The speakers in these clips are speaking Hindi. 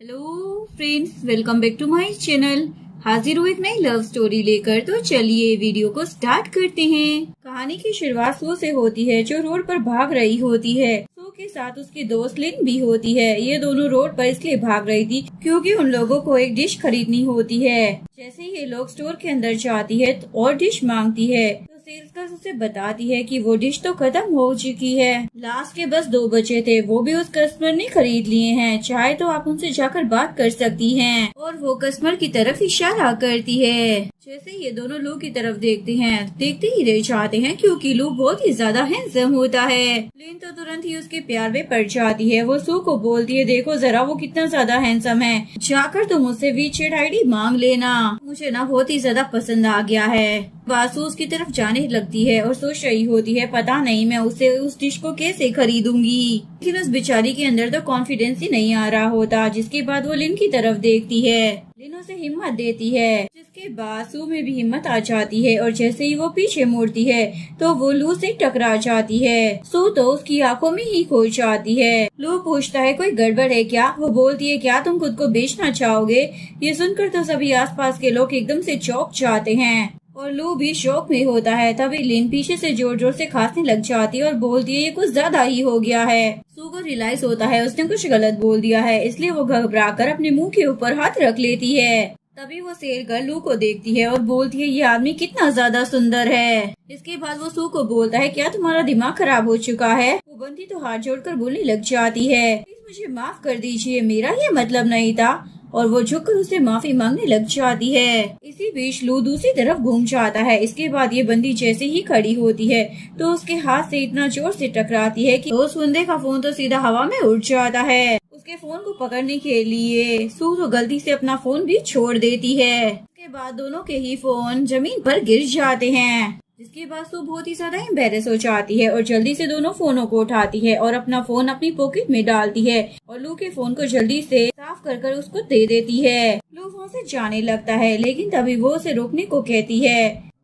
Hello friends, welcome back to my channel. हाजिर हूँ एक नई लव स्टोरी लेकर। तो चलिए वीडियो को स्टार्ट करते हैं। कहानी की शुरुआत सू से होती है, जो रोड पर भाग रही होती है। सू के साथ उसकी दोस्त लिन भी होती है। ये दोनों रोड पर इसलिए भाग रही थी क्योंकि उन लोगों को एक डिश खरीदनी होती है। जैसे ही ये लोग स्टोर के अंदर जाती है और डिश मांगती है तो सेल्स गर्ल उसे बताती है कि वो डिश तो खत्म हो चुकी है। लास्ट के बस 2 बचे थे, वो भी उस कस्टमर ने खरीद लिए हैं। चाहे तो आप उनसे जाकर बात कर सकती हैं। और वो कस्टमर की तरफ इशारा करती है। जैसे ये दोनों लू की तरफ देखते हैं, देखते ही रह जाते हैं क्योंकि लू बहुत ही ज्यादा हैंडसम होता है। लिन तो तुरंत ही उसके प्यार में पड़ जाती है। वो सू को बोलती है, देखो जरा वो कितना ज्यादा हैंडसम है, जाकर तुम मुझसे वीचैट आईडी मांग लेना, मुझे ना बहुत ही ज्यादा पसंद आ गया है। वासु उसकी तरफ जाने लगती है और सोच रही होती है, पता नहीं मैं उसे उस डिश को कैसे खरीदूंगी। लेकिन उस बेचारी के अंदर तो कॉन्फिडेंस ही नहीं आ रहा होता। जिसके बाद वो लिन की तरफ देखती है। लिन उसे हिम्मत देती है, जिसके बाद सू में भी हिम्मत आ जाती है। और जैसे ही वो पीछे मुड़ती है तो वो लू से टकरा जाती है। सू तो उसकी आंखों में ही खो जाती है। लू पूछता है, कोई गड़बड़ है क्या? वो बोलती है, क्या तुम खुद को बेचना चाहोगे? ये सुनकर तो सभी आसपास के लोग एकदम से चौंक जाते हैं और लू भी शौक में होता है। तभी लिन पीछे से जोर जोर से खांसने लग जाती है और बोलती है, ये कुछ ज्यादा ही हो गया है। सू को रियलाइज होता है उसने कुछ गलत बोल दिया है, इसलिए वो घबराकर अपने मुंह के ऊपर हाथ रख लेती है। तभी वो सेल गर्ल लू को देखती है और बोलती है, ये आदमी कितना ज्यादा सुंदर है। इसके बाद वो सू को बोलता है, क्या तुम्हारा दिमाग खराब हो चुका है? वो बंदी तो हाथ जोड़कर बोलने लग जाती है, प्लीज मुझे माफ कर दीजिए, मेरा ये मतलब नहीं था। और वो झुककर उसे माफी मांगने लग जाती है। इसी बीच लू दूसरी तरफ घूम जाता है। इसके बाद ये बंदी जैसे ही खड़ी होती है तो उसके हाथ से इतना जोर से टकराती है कि उस बंदे का फोन तो सीधा हवा में उड़ जाता है। उसके फोन को पकड़ने के लिए सू तो गलती से अपना फोन भी छोड़ देती है। उसके बाद दोनों के ही फोन जमीन पर गिर जाते हैं। जिसके बाद सू बहुत ही ज्यादा एम्बेरस हो जाती है और जल्दी से दोनों फोनों को उठाती है और अपना फोन अपनी पॉकेट में डालती है और लू के फोन को जल्दी से साफ कर उसको दे देती है। लू फोन से जाने लगता है, लेकिन तभी वो उसे रोकने को कहती है।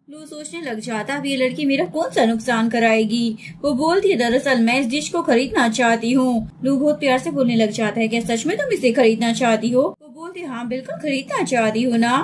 लू सोचने लग जाता, अब ये लड़की मेरा कौन सा नुकसान कराएगी। वो बोलती है, दरअसल मैं इस डिश को खरीदना चाहती हूँ। लू बहुत प्यार से बोलने लग जाता है, क्या सच में तुम इसे खरीदना चाहती हो? वो बोलती है, हाँ बिल्कुल खरीदना चाहती हूँ ना।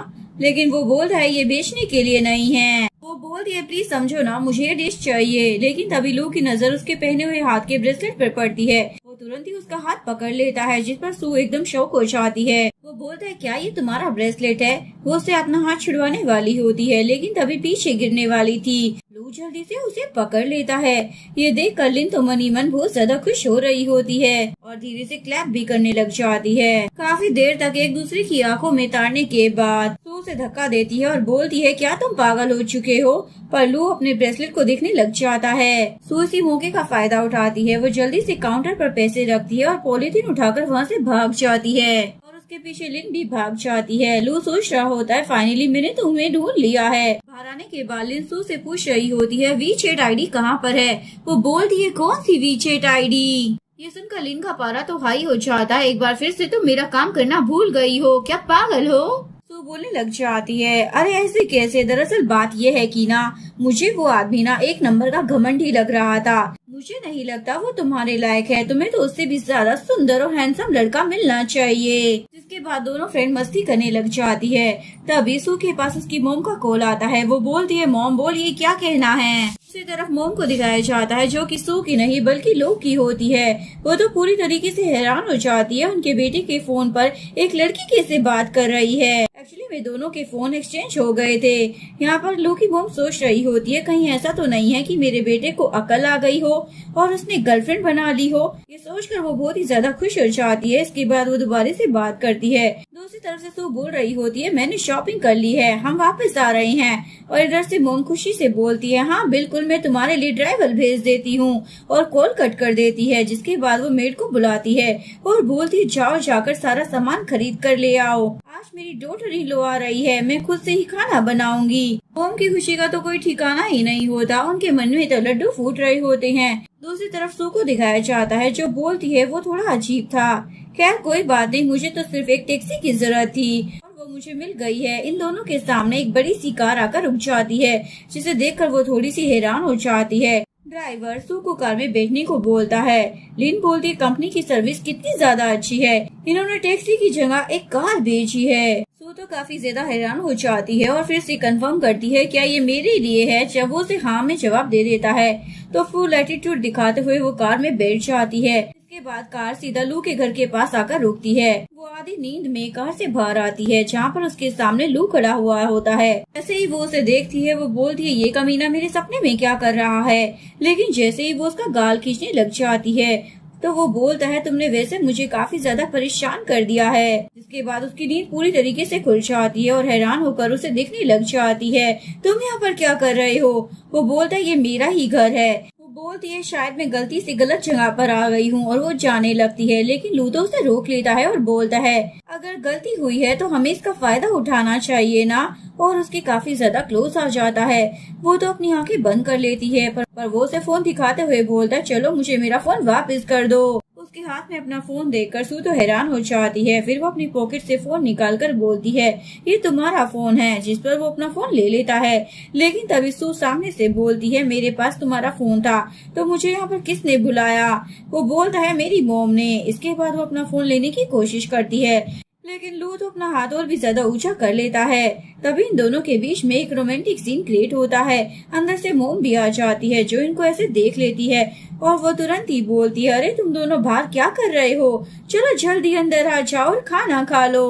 लेकिन वो बोलता है, ये बेचने के लिए नहीं है। वो बोलती है, प्लीज समझो ना, मुझे ये डिश चाहिए। लेकिन तभी लू की नजर उसके पहने हुए हाथ के ब्रेसलेट पर पड़ती है। वो तुरंत ही उसका हाथ पकड़ लेता है, जिस पर सू एकदम शॉक हो जाती है। वो बोलता है, क्या ये तुम्हारा ब्रेसलेट है? वो उससे अपना हाथ छुड़वाने वाली होती है, लेकिन तभी पीछे गिरने वाली थी। लू जल्दी से उसे पकड़ लेता है। ये देख कर लिन तो मनी मन बहुत ज्यादा खुश हो रही होती है और धीरे से क्लैप भी करने लग जाती है। काफी देर तक एक दूसरे की आंखों में ताड़ने के बाद सू उसे धक्का देती है और बोलती है, क्या तुम पागल हो चुके हो? पर लू अपने ब्रेसलेट को देखने लग जाता है। सू इसी मौके का फायदा उठाती है। वो जल्दी से काउंटर पर पैसे रखती है और पॉलीथीन उठाकर वहाँ से भाग जाती है और उसके पीछे लिन भी भाग जाती है। लू सोच रहा होता है, फाइनली मैंने तुम्हें ढूंढ लिया है। बाहर आने के बाद लिन सू से पूछ रही होती है, वीचैट आईडी कहाँ पर है? वो बोलती है, कौन सी वीचैट आईडी? ये सुनकर लिन का पारा तो हाई हो जाता है। एक बार फिर से तुम मेरा काम करना भूल गई हो, क्या पागल हो? तो बोलने लग जाती है, अरे ऐसे कैसे? दरअसल बात ये है कि ना, मुझे वो आदमी ना एक नंबर का घमंडी लग रहा था। मुझे नहीं लगता वो तुम्हारे लायक है। तुम्हें तो उससे भी ज्यादा सुंदर और हैंडसम लड़का मिलना चाहिए। जिसके बाद दोनों फ्रेंड मस्ती करने लग जाती है। तभी सू के पास उसकी मोम का कॉल आता है। वो बोलती है, मॉम बोलिए क्या कहना है? दूसरी तरफ मोम को दिखाया जाता है, जो कि सू की नहीं बल्कि लो की होती है। वो तो पूरी तरीके से हैरान हो जाती है, उनके बेटे के फोन पर एक लड़की कैसे बात कर रही है। एक्चुअली वे दोनों के फोन एक्सचेंज हो गए थे। यहाँ पर लो की मोम सोच रही होती है, कहीं ऐसा तो नहीं है कि मेरे बेटे को अकल आ गई हो और उसने गर्लफ्रेंड बना ली हो। ये सोचकर वो बहुत ही ज्यादा खुश हो जाती है। इसके बाद वो दोबारा से बात करती है। दूसरी तरफ से सू बोल रही होती है, मैंने शॉपिंग कर ली है, हम वापस आ रहे हैं। और इधर से मोम खुशी से बोलती है, हाँ बिल्कुल, मैं तुम्हारे लिए ड्राइवर भेज देती हूँ। और कॉल कट कर देती है। जिसके बाद वो मेड को बुलाती है और बोलती है, जाओ जाकर सारा सामान खरीद कर ले आओ, आज मेरी डॉटर इन लॉ आ रही है, मैं खुद से ही खाना बनाऊंगी। मोम की खुशी का तो कोई ठिकाना ही नहीं होता। उनके मन में तो लड्डू फूट रहे होते हैं। दूसरी तरफ सू को दिखाया जाता है, जो बोलती है, वो थोड़ा अजीब था। खैर कोई बात नहीं, मुझे तो सिर्फ एक टैक्सी की जरूरत थी और वो मुझे मिल गई है। इन दोनों के सामने एक बड़ी सी कार आकर रुक जाती है, जिसे देखकर वो थोड़ी सी हैरान हो जाती है। ड्राइवर सू को कार में बैठने को बोलता है। लिन बोलती है, कंपनी की सर्विस कितनी ज्यादा अच्छी है, इन्होंने टैक्सी की जगह एक कार बेची है। सू तो काफी ज्यादा हैरान हो जाती है और फिर से कंफर्म करती है क्या ये मेरे लिए है। जब वो उसे हाँ में जवाब दे देता है तो फुल एटीट्यूड दिखाते हुए वो कार में बैठ जाती है। इसके बाद कार सीधा लू के घर के पास आकर रुकती है। वो आधी नींद में कार से बाहर आती है जहाँ पर उसके सामने लू खड़ा हुआ होता है। जैसे ही वो उसे देखती है वो बोलती है ये कमीना मेरे सपने में क्या कर रहा है। लेकिन जैसे ही वो उसका गाल खींचने लग जाती है तो वो बोलता है तुमने वैसे मुझे काफी ज्यादा परेशान कर दिया है। जिसके बाद उसकी नींद पूरी तरीके से खुल जाती है और हैरान होकर उसे देखने लग जाती है। तुम यहाँ पर क्या कर रहे हो। वो बोलता है ये मेरा ही घर है। वो बोलती है शायद मैं गलती से गलत जगह पर आ गई हूँ और वो जाने लगती है। लेकिन लू तो उसे रोक लेता है और बोलता है अगर गलती हुई है तो हमें इसका फायदा उठाना चाहिए ना। और उसके काफी ज्यादा क्लोज आ जाता है। वो तो अपनी आंखें बंद कर लेती है पर वो उसे फोन दिखाते हुए बोलता है चलो मुझे मेरा फोन वापस कर दो। उसके हाथ में अपना फोन देखकर सू तो हैरान हो जाती है। फिर वो अपनी पॉकेट से फोन निकालकर बोलती है ये तुम्हारा फोन है। जिस पर वो अपना फोन ले लेता है। लेकिन तभी सू सामने से बोलती है मेरे पास तुम्हारा फोन था तो मुझे यहाँ पर किसने बुलाया। वो बोलता है मेरी मॉम ने। इसके बाद वो अपना फोन लेने की कोशिश करती है लेकिन लू तो अपना हाथ और भी ज्यादा ऊंचा कर लेता है। तभी इन दोनों के बीच में एक रोमांटिक सीन क्रिएट होता है। अंदर से मोम भी आ जाती है जो इनको ऐसे देख लेती है और वो तुरंत ही बोलती है अरे तुम दोनों बाहर क्या कर रहे हो। चलो जल्दी अंदर आ जाओ और खाना खा लो।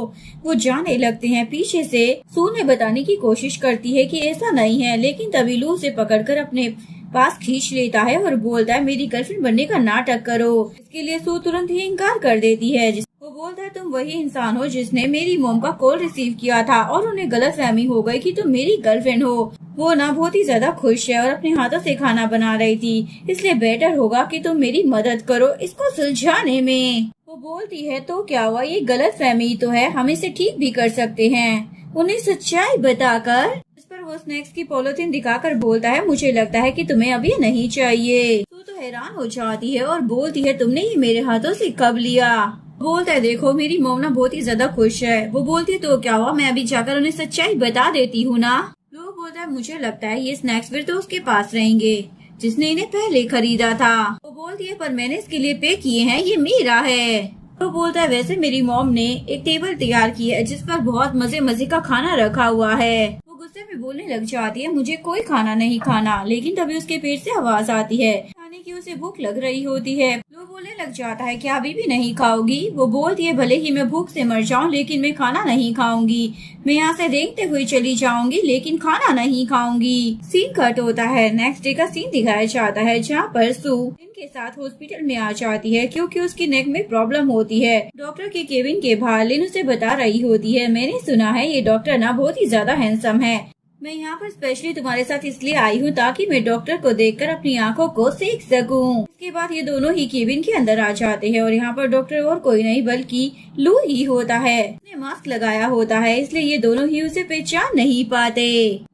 वो जाने लगते हैं। पीछे से सू ने बताने की कोशिश करती है कि ऐसा नहीं है। लेकिन तभी लू उसे पकड़कर अपने पास खींच लेता है और बोलता है मेरी गर्लफ्रेंड बनने का नाटक करो। इसके लिए सू तुरंत ही इनकार कर देती है। वो बोलता है तुम वही इंसान हो जिसने मेरी मॉम का कॉल रिसीव किया था और उन्हें गलतफहमी हो गई कि तुम मेरी गर्लफ्रेंड हो। वो ना बहुत ही ज्यादा खुश है और अपने हाथों से खाना बना रही थी। इसलिए बेटर होगा कि तुम मेरी मदद करो इसको सुलझाने में। वो बोलती है तो क्या हुआ ये गलतफहमी तो है हम इसे ठीक भी कर सकते हैं उन्हें सच्चाई बताकर। इस पर वो स्नैक्स की पॉलिथीन दिखाकर बोलता है मुझे लगता है कि तुम्हें अब ये नहीं चाहिए। तो हैरान हो जाती है और बोलती है तुमने ये मेरे हाथों से कब लिया। बोलता है देखो मेरी मॉम ना बहुत ही ज्यादा खुश है। वो बोलती है तो क्या हुआ मैं अभी जाकर उन्हें सच्चाई बता देती हूँ ना। लोग बोलता है मुझे लगता है ये स्नैक्स फिर तो उसके पास रहेंगे जिसने इन्हें पहले खरीदा था। वो बोलती है पर मैंने इसके लिए पे किए हैं ये मेरा है। तो बोलता है वैसे मेरी मॉम ने एक टेबल तैयार की है जिस पर बहुत मजे मजे का खाना रखा हुआ है। वो गुस्से में बोलने लग जाती है मुझे कोई खाना नहीं खाना। लेकिन तभी उसके पेट से आवाज आती है खाने की उसे भूख लग रही होती है। वो बोलने लग जाता है क्या अभी भी नहीं खाओगी। वो बोलती है भले ही मैं भूख से मर जाऊं लेकिन मैं खाना नहीं खाऊंगी। मैं यहाँ से रेंगते हुए चली जाऊंगी लेकिन खाना नहीं खाऊंगी। सीन कट होता है। नेक्स्ट डे का सीन दिखाया जाता है जहाँ पर सू इनके साथ हॉस्पिटल में आ जाती है क्योंकि उसकी नेक में प्रॉब्लम होती है। डॉक्टर के केबिन के बाहर लिन उसे बता रही होती है मैंने सुना है ये डॉक्टर ना बहुत ही ज्यादा हैंडसम है। मैं यहाँ पर स्पेशली तुम्हारे साथ इसलिए आई हूँ ताकि मैं डॉक्टर को देखकर अपनी आंखों को सेक सकूं। इसके बाद ये दोनों ही केबिन के अंदर आ जाते हैं और यहाँ पर डॉक्टर और कोई नहीं बल्कि लू ही होता है। उसने मास्क लगाया होता है इसलिए ये दोनों ही उसे पहचान नहीं पाते।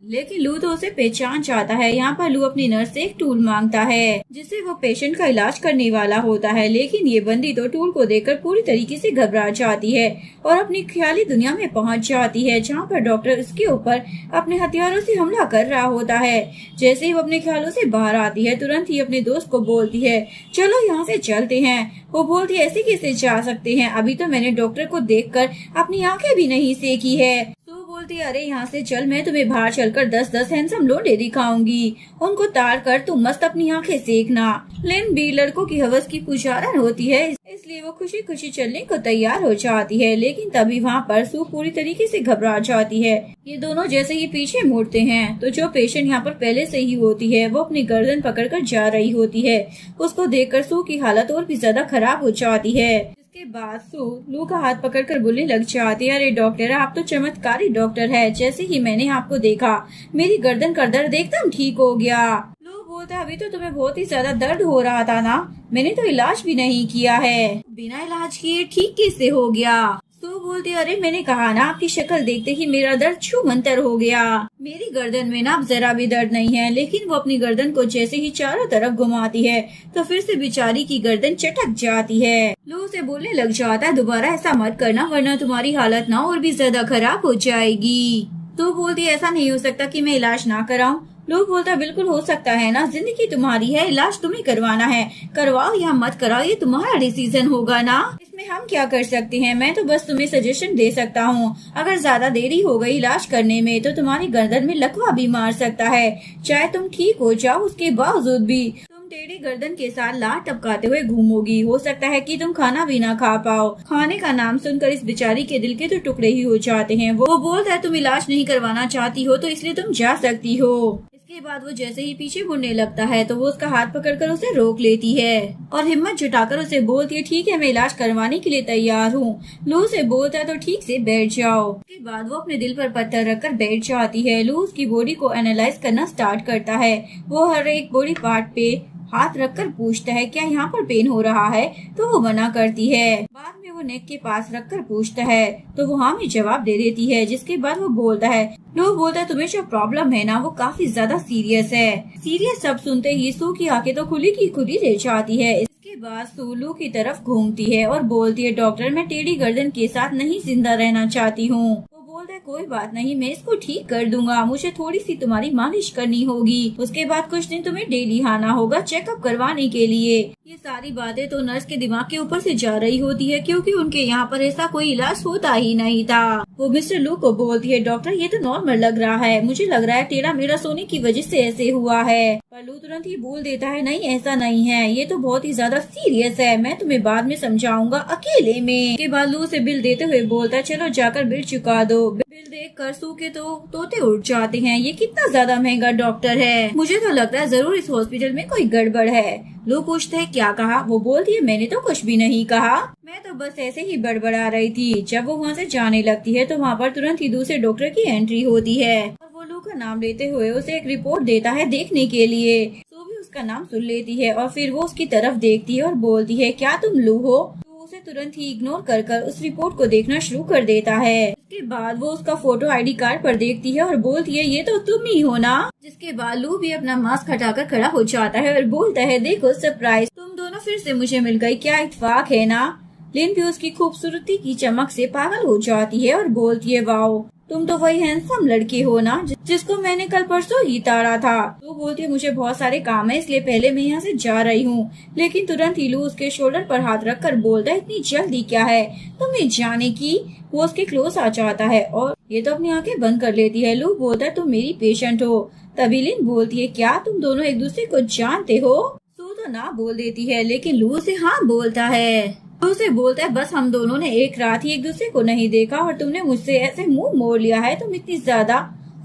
लेकिन लू तो उसे पहचान चाहता है। यहाँ पर लू अपनी नर्स से एक टूल मांगता है जिससे वो पेशेंट का इलाज करने वाला होता है। लेकिन ये बंदी तो टूल को देखकर पूरी तरीके से घबरा जाती है और अपनी ख्याली दुनिया में पहुंच जाती है जहाँ पर डॉक्टर इसके ऊपर अपने हथियारों से हमला कर रहा होता है। जैसे ही वो अपने ख्यालों से बाहर आती है तुरंत ही अपने दोस्त को बोलती है चलो यहाँ से चलते हैं। वो बोलती है ऐसे कैसे जा सकते हैं अभी तो मैंने डॉक्टर को देखकर अपनी आंखें भी नहीं सेकी है। बोलती है अरे यहाँ से चल मैं तुम्हें बाहर चलकर 10-10 हैंडसम लोडे दिखाऊंगी। उनको ताड़ कर तुम मस्त अपनी आंखें सेकना। लिन भी लड़कों की हवस की पुजारन होती है इसलिए वो खुशी खुशी चलने को तैयार हो जाती है। लेकिन तभी वहाँ पर सू पूरी तरीके से घबरा जाती है। ये दोनों जैसे ही पीछे मुड़ते हैं तो जो पेशेंट यहाँ पर पहले से ही होती है वो अपनी गर्दन पकड़कर जा रही होती है। उसको देखकर सू की हालत और भी ज्यादा खराब हो जाती है। के बाद सू लू का हाथ पकड़कर बोलने लग जाती है अरे डॉक्टर आप तो चमत्कारी डॉक्टर है। जैसे ही मैंने आपको देखा मेरी गर्दन का दर्द एकदम ठीक हो गया। लू बोलता है अभी तो तुम्हें बहुत ही ज्यादा दर्द हो रहा था ना। मैंने तो इलाज भी नहीं किया है। बिना इलाज किए ठीक कैसे हो गया। तो बोलती अरे मैंने कहा ना आपकी शक्ल देखते ही मेरा दर्द छू मंतर हो गया। मेरी गर्दन में ना अब जरा भी दर्द नहीं है। लेकिन वो अपनी गर्दन को जैसे ही चारों तरफ घुमाती है तो फिर से बेचारी की गर्दन चटक जाती है। लू से बोलने लग जाता है दोबारा ऐसा मत करना वरना तुम्हारी हालत ना और भी ज्यादा खराब हो जाएगी। तो बोलती ऐसा नहीं हो सकता कि मैं इलाज ना कराऊं। लोग बोलता है बिल्कुल हो सकता है ना, जिंदगी तुम्हारी है, इलाज तुम्हें करवाना है, करवाओ या मत कराओ ये तुम्हारा डिसीजन होगा ना, इसमें हम क्या कर सकते हैं। मैं तो बस तुम्हें सजेशन दे सकता हूँ, अगर ज्यादा देरी हो गई इलाज करने में तो तुम्हारी गर्दन में लकवा भी मार सकता है। चाहे तुम ठीक हो जाओ उसके बावजूद भी तुम टेढ़ी गर्दन के साथ लात टपकाते हुए घूमोगी। हो सकता है कि तुम खाना भी ना खा पाओ। खाने का नाम सुनकर इस बेचारी के दिल के तो टुकड़े ही हो जाते हैं। वो बोलता है तुम इलाज नहीं करवाना चाहती हो तो इसलिए तुम जा सकती हो। इसके बाद वो जैसे ही पीछे मुड़ने लगता है तो वो उसका हाथ पकड़कर उसे रोक लेती है और हिम्मत जुटाकर उसे बोलती है ठीक है मैं इलाज करवाने के लिए तैयार हूँ। लू से बोलता है तो ठीक से बैठ जाओ। उसके बाद वो अपने दिल पर पत्थर रखकर बैठ जाती है। लू उसकी बॉडी को एनालाइज करना स्टार्ट करता है। वो हर एक बॉडी पार्ट पे हाथ रखकर पूछता है क्या यहाँ पर पेन हो रहा है, तो वो मना करती है। बाद में वो नेक के पास रखकर पूछता है तो वो हाँ में जवाब दे देती है। जिसके बाद वो बोलता है लोग बोलता है तुम्हें जो प्रॉब्लम है ना वो काफी ज्यादा सीरियस है। सीरियस सब सुनते ही सू की आंखें तो खुली की खुली रह जाती है। इसके बाद सू लू की तरफ घूमती है और बोलती है डॉक्टर मैं टेढ़ी गर्दन के साथ नहीं जिंदा रहना चाहती हूँ। बोलता है कोई बात नहीं मैं इसको ठीक कर दूंगा, मुझे थोड़ी सी तुम्हारी मालिश करनी होगी। उसके बाद कुछ दिन तुम्हें डेली आना होगा चेकअप करवाने के लिए। ये सारी बातें तो नर्स के दिमाग के ऊपर से जा रही होती है क्योंकि उनके यहाँ पर ऐसा कोई इलाज होता ही नहीं था। वो मिस्टर लू को बोलती है डॉक्टर ये तो नॉर्मल लग रहा है, मुझे लग रहा है टेढ़ा मेरा सोने की वजह से ऐसे हुआ है। पर लू तुरंत ही बोल देता है नहीं ऐसा नहीं है, ये तो बहुत ही ज्यादा सीरियस है, मैं तुम्हें बाद में समझाऊंगा अकेले में। के बाद लू से बिल देते हुए बोलता है चलो जाकर बिल चुका दो। बिल देख कर सू के तो तोते उठ जाते हैं, ये कितना ज्यादा महंगा डॉक्टर है, मुझे तो लगता है जरूर इस हॉस्पिटल में कोई गड़बड़ है। लोग पूछते हैं क्या कहा, वो बोलती है मैंने तो कुछ भी नहीं कहा, मैं तो बस ऐसे ही बड़बड़ा रही थी। जब वो वहाँ से जाने लगती है तो वहाँ पर तुरंत ही दूसरे डॉक्टर की एंट्री होती है और वो लू का नाम लेते हुए उसे एक रिपोर्ट देता है देखने के लिए। सू भी उसका नाम सुन लेती है और फिर वो उसकी तरफ देखती है और बोलती है क्या तुम लू हो। उसे तुरंत ही इग्नोर कर उस रिपोर्ट को देखना शुरू कर देता है। उसके बाद वो उसका फोटो आईडी कार्ड पर देखती है और बोलती है ये तो तुम ही हो ना। जिसके बाद लू भी अपना मास्क हटाकर खड़ा हो जाता है और बोलता है देखो सरप्राइज, तुम दोनों फिर से मुझे मिल गई, क्या इत्तेफाक है ना। लिन भी उसकी खूबसूरती की चमक से पागल हो जाती है और बोलती है वाओ तुम तो वही हैंडसम लड़की हो ना जिसको मैंने कल परसों ही ताड़ा था। तो बोलती है मुझे बहुत सारे काम है इसलिए पहले मैं यहाँ से जा रही हूँ। लेकिन तुरंत ही लू उसके शोल्डर पर हाथ रखकर बोलता है इतनी जल्दी क्या है तुम्हें जाने की। वो उसके क्लोज आ जाता है और ये तो अपनी आंखें बंद कर लेती है। लू बोलता है तुम मेरी पेशेंट हो। तभी लिन बोलती है क्या तुम दोनों एक दूसरे को जानते हो। सू तो ना बोल देती है लेकिन लू से हाँ बोलता है। उसे बोलता है बस हम दोनों ने एक रात ही एक दूसरे को नहीं देखा और तुमने मुझसे ऐसे मुंह मोड़ लिया है, तुम इतनी ज्यादा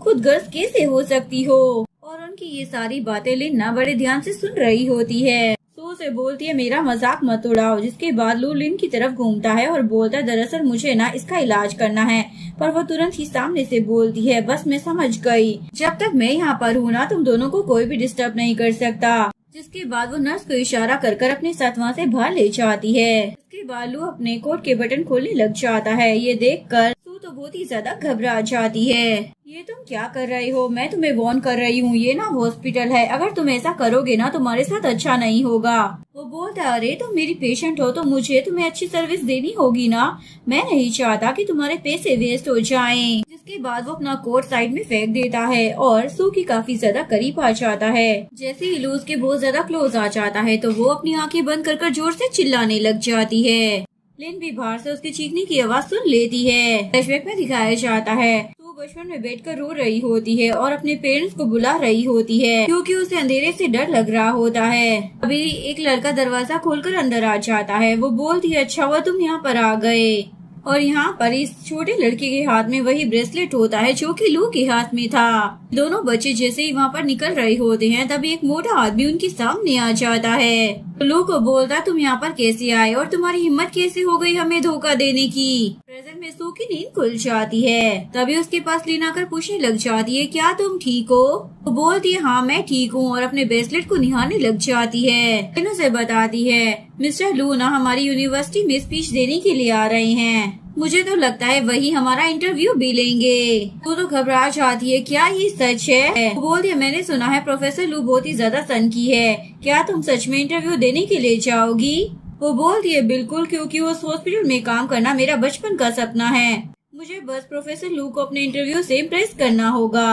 खुदगर्ज कैसे हो सकती हो। और उनकी ये सारी बातें लिन ना बड़े ध्यान से सुन रही होती है। सू से बोलती है मेरा मजाक मत उड़ाओ। जिसके बाद लू लिन की तरफ घूमता है और बोलता है दरअसल मुझे ना इसका इलाज करना है। पर वो तुरंत ही सामने से बोलती है बस मैं समझ गई, जब तक मैं यहाँ पर हूँ ना तुम दोनों को कोई भी डिस्टर्ब नहीं कर सकता। जिसके बाद वो नर्स को इशारा कर अपने साथ वहाँ से बाहर ले जाती है। इसके बाद लू अपने कोट के बटन खोलने लग जाता है। ये देखकर सू तो बहुत ही ज्यादा घबरा जाती है। ये तुम क्या कर रही हो, मैं तुम्हें वार्न कर रही हूँ, ये ना हॉस्पिटल है, अगर तुम ऐसा करोगे ना तुम्हारे साथ अच्छा नहीं होगा। वो बोलता है अरे तुम मेरी पेशेंट हो तो मुझे तुम्हें अच्छी सर्विस देनी होगी ना, मैं नहीं चाहता कि तुम्हारे पैसे वेस्ट हो जाएं। जिसके बाद वो अपना कोट साइड में फेंक देता है और सू की काफी ज्यादा करीब आ जाता है। जैसे ही लू के बहुत ज्यादा क्लोज आ जाता है तो वो अपनी आंखें बंद कर जोर से चिल्लाने लग जाती है। लिन भी बाहर से उसके चीखने की आवाज सुन लेती है। फ्लैशबैक में दिखाया जाता है तो बचपन में बैठकर रो रही होती है और अपने पेरेंट्स को बुला रही होती है क्योंकि उसे अंधेरे से डर लग रहा होता है। अभी एक लड़का दरवाजा खोलकर अंदर आ जाता है। वो बोलती है अच्छा हुआ तुम यहाँ पर आ गए। और यहाँ पर इस छोटे लड़के के हाथ में वही ब्रेसलेट होता है जो कि लू के हाथ में था। दोनों बच्चे जैसे ही वहाँ पर निकल रहे होते हैं तभी एक मोटा आदमी उनके सामने आ जाता है। लू को बोलता तुम यहाँ पर कैसे आए और तुम्हारी हिम्मत कैसे हो गई हमें धोखा देने की। प्रेजेंट में सू की नींद खुल जाती है। तभी उसके पास लिन आकर पूछने लग जाती है क्या तुम ठीक हो। वो बोलती है हाँ मैं ठीक हूँ और अपने ब्रेसलेट को निहारने लग जाती है। लिन उसे बताती है मिस्टर लू ना हमारी यूनिवर्सिटी में स्पीच देने के लिए आ रहे हैं, मुझे तो लगता है वही हमारा इंटरव्यू भी लेंगे। तो घबरा जाती है क्या ये सच है। वो बोलती है मैंने सुना है प्रोफेसर लू बहुत ही ज्यादा सनकी है, क्या तुम सच में इंटरव्यू देने के लिए जाओगी। वो बोलती है बिल्कुल, क्योंकि उस हॉस्पिटल में काम करना मेरा बचपन का सपना है, मुझे बस प्रोफेसर लू को अपने इंटरव्यू से इम्प्रेस करना होगा।